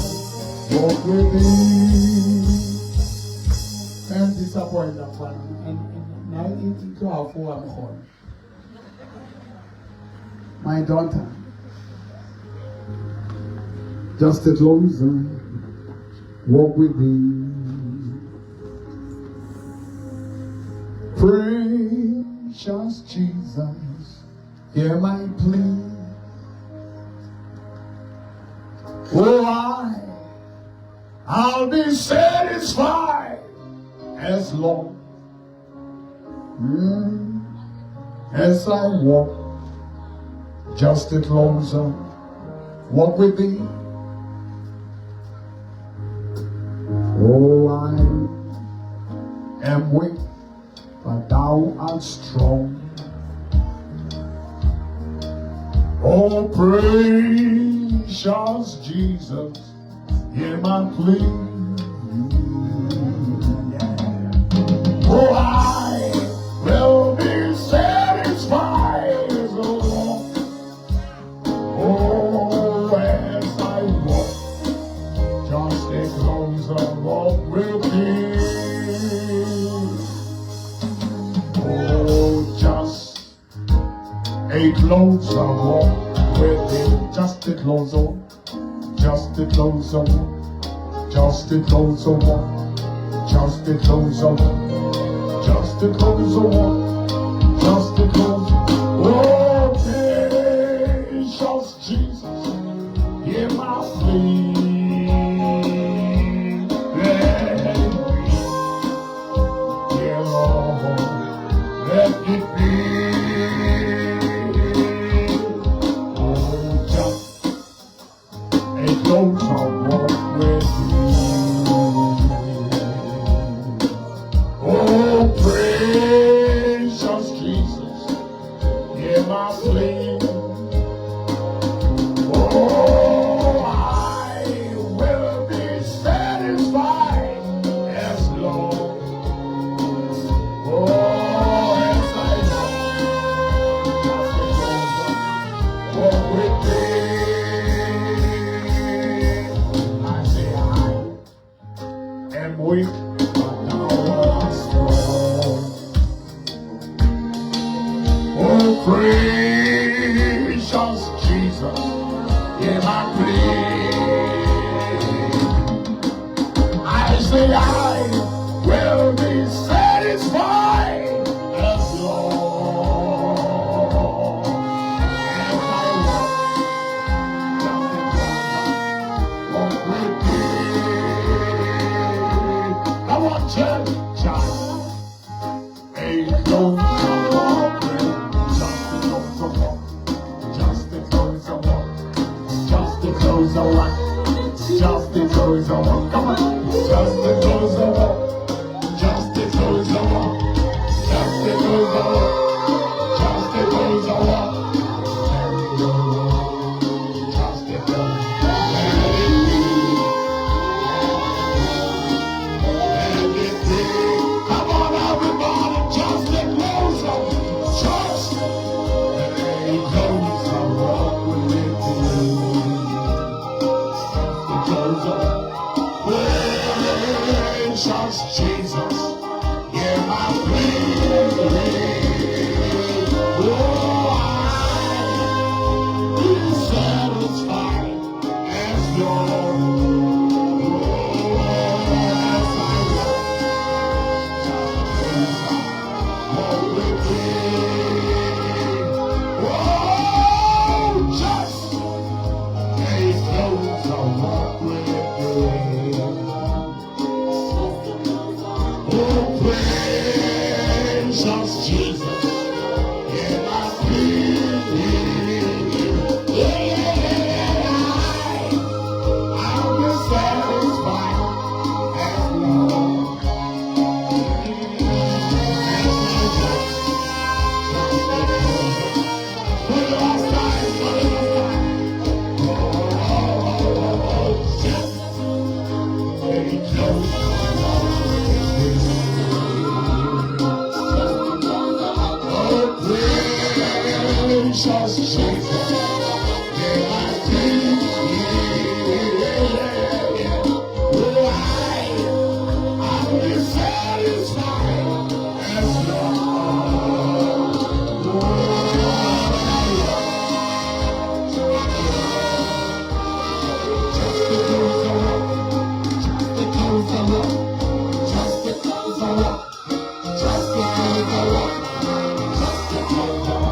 walk with thee. And disappoint that one. And now into our full alcohol. My daughter, just a closer walk with thee. Precious Jesus, hear my plea. Oh, I'll be satisfied as long as I walk just a closer walk with thee. Oh, I am weak, but thou art strong. Oh, precious Jesus, hear my plea. Oh, I will be satisfied as long, oh, as I walk just a closer walk with thee. Oh, just a closer walk with thee. Just a closer walk. Just a closer walk. Just a closer walk. Just a closer walk. Just a closer walk. Just a closer. Oh, precious Jesus, hear my plea. Let it be. Oh, just a closer walk with you. Oh, precious Jesus, hear my plea. Oh, I will be satisfied as long. Oh, weak, but thou art strong. Oh, precious Jesus, hear my plea. I say I will be satisfied as long as I walk with thee. Come on, church, just a closer walk, just a closer walk, just a closer walk, closer walk. Come on. Just a closer walk. Just a closer walk. Just a closer walk. Just a closer walk. Just a closer walk. Come on, everybody, just a closer. Just a closer walk with me. Precious Jesus, hear my plea. Oh, I be satisfied as Lord. Oh, as I walk with thee. Oh, just a closer walk with thee. Oh, precious Jesus, in my spirit, I'll be satisfied as Lord. For the last time, for the last time. Just very close. Precious Jesus, yeah, I think, oh, I'll be satisfied as Lord. Just a closer walk, just a closer walk, just a closer walk, just a closer walk, just a closer walk.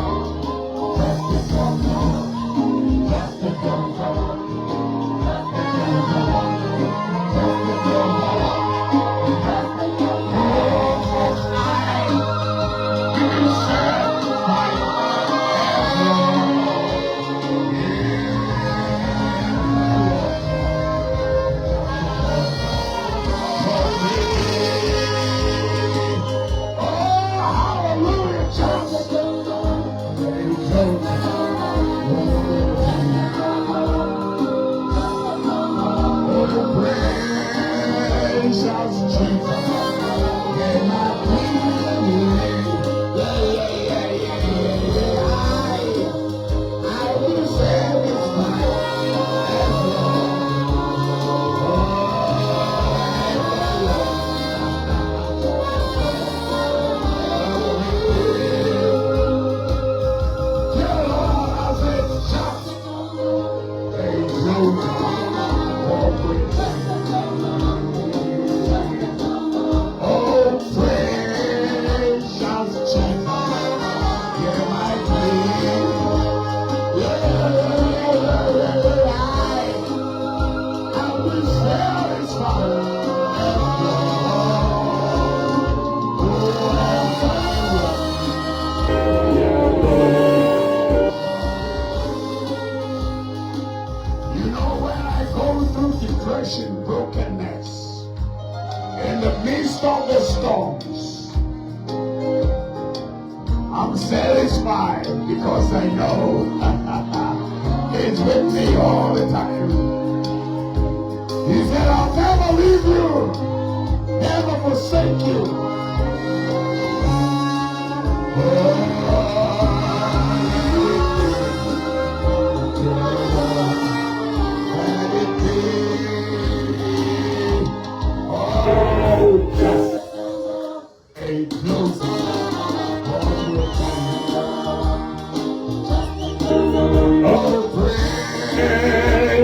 Brokenness in the midst of the storms, I'm satisfied because I know it's with me all the time. He said, I'll never leave you, never forsake you.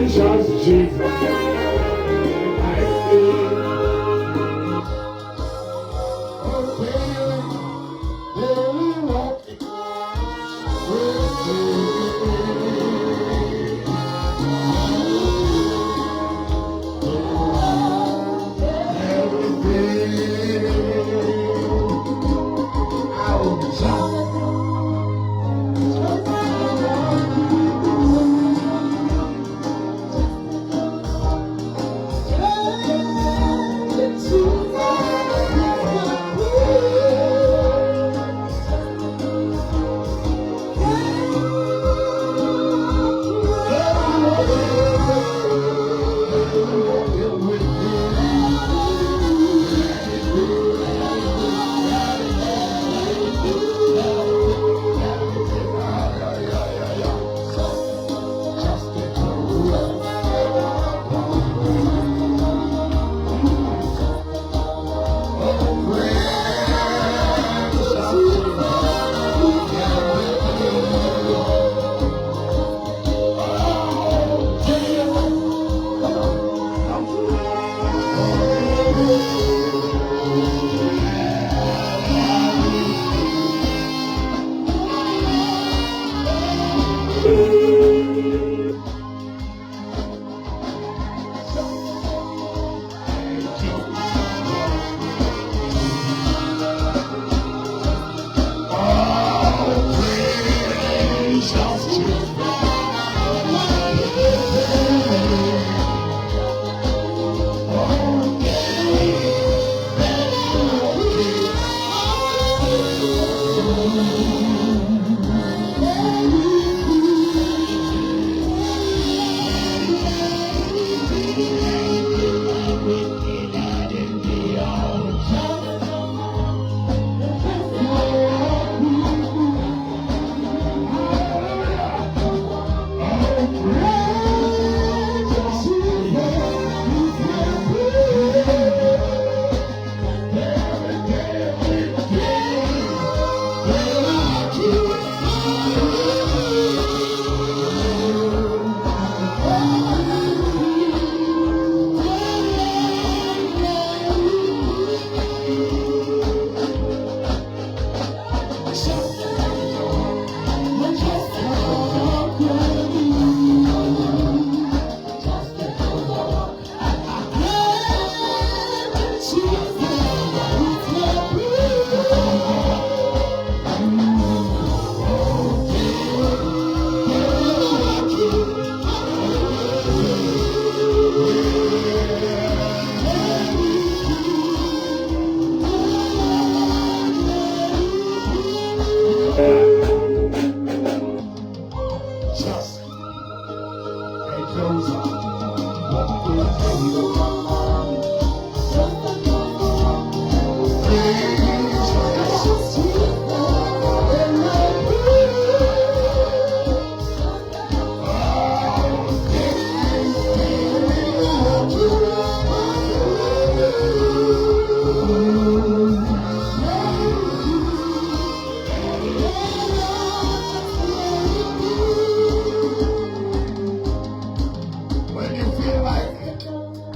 Precious Jesus, I feel.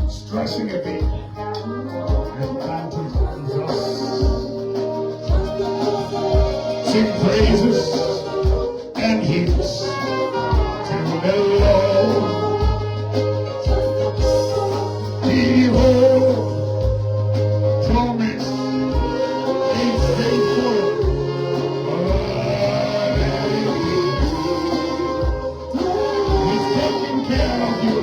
Stressing a bit. And time to just sing praises and hymns to the Lord. Behold, promise is faithful. He's taking care of you.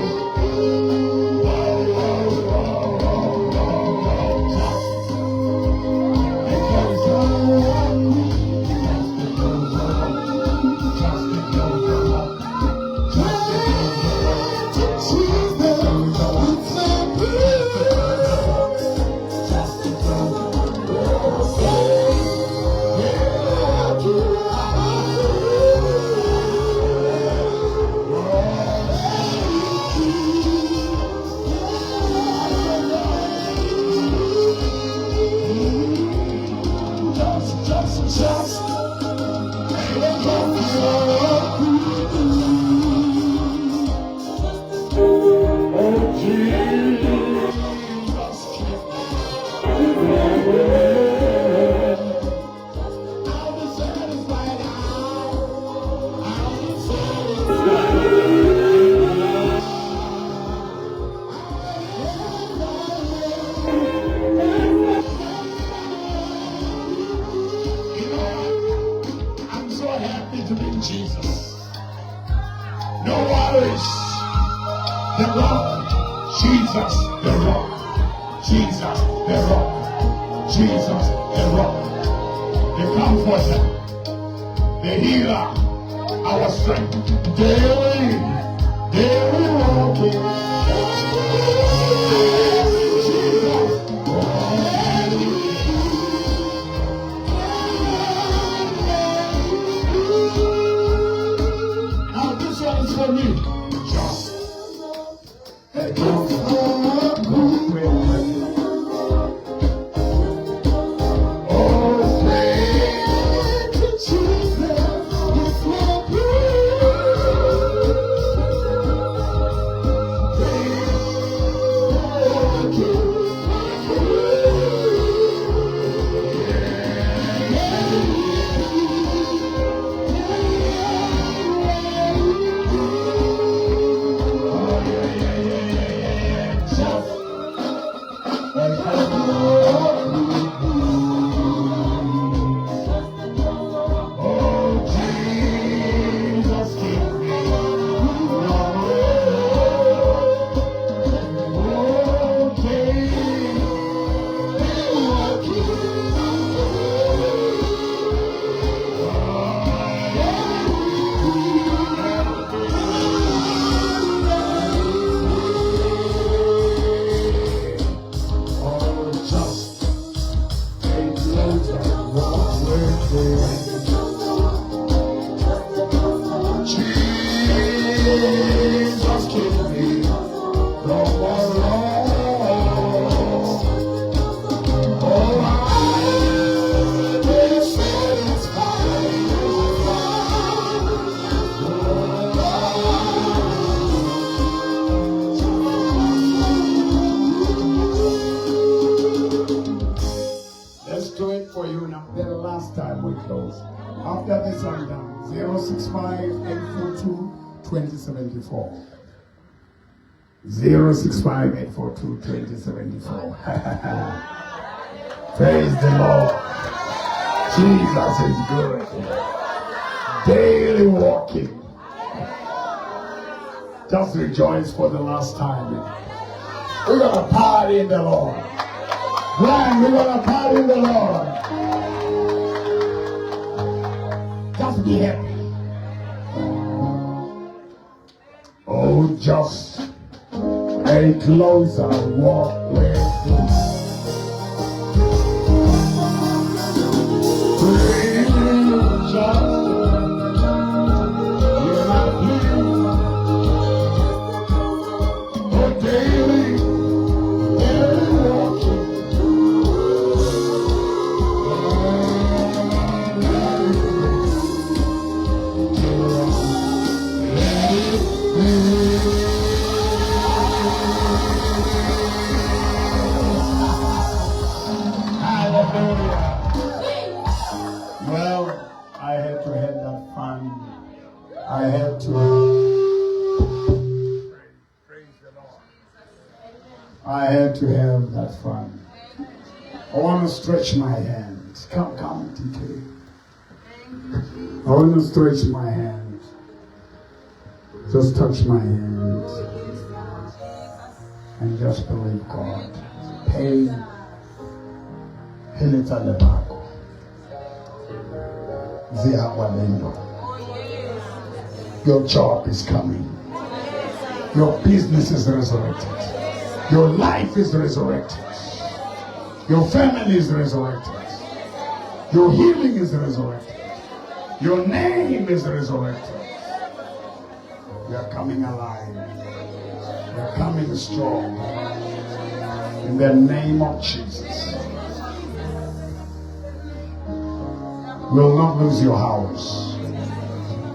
To be Jesus. No worries. The rock. Jesus, the rock. Jesus, the rock. Jesus, the rock. The comforter. The healer. Our strength. Daily walking. For me, just So 065-842-2074. 065-842-2074. Praise the Lord. Jesus is good. Daily walking. Just rejoice for the last time. We're gonna party in the Lord. Blind, we're gonna party in the Lord. Just be happy. Oh, just a closer walk with you. Just you're not here. Oh, daily walking. Well, I had to have that fun. I had to. I had to have that fun. I want to stretch my hands. Come, TK. I want to stretch my hands. Just touch my hands. And just believe God. Pain. Hilita lebako. Your job is coming. Your business is resurrected. Your life is resurrected. Your family is resurrected. Your healing is resurrected. Your name is resurrected. You are coming alive. You are coming strong. In the name of Jesus. You will not lose your house.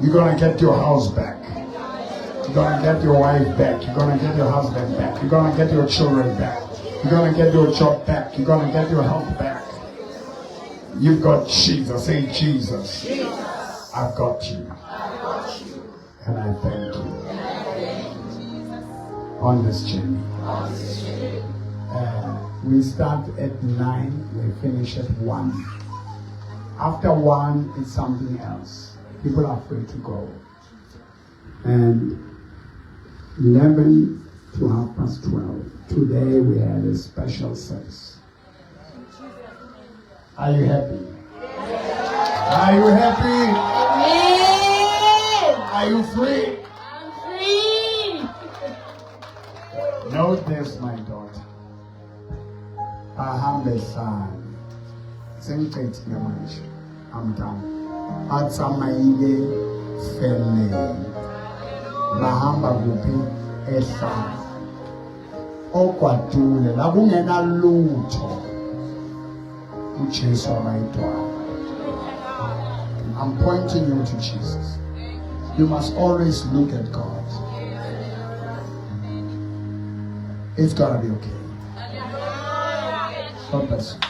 You're going to get your house back. You're going to get your wife back. You're going to get your husband back. You're going to get your children back. You're going to get your job back. You're going to get your health back. You've got Jesus. Say, Jesus, I've got you. And I thank you on this journey. We start at 9. We finish at 1. After 1, it's something else. People are free to go. And 11 to 12:30. Today we had a special service. Are you happy? Are you happy? Are you free? I'm free. Know this, my daughter. Ahambe san. Sengfethi ngamanje. I'm done. Atsamaile fele. Bahamba kuphi ehlala. Okwadule la kungena lutho. uJesu abayidwala. I'm pointing you to Jesus. You must always look at God. It's gonna be okay. God bless you.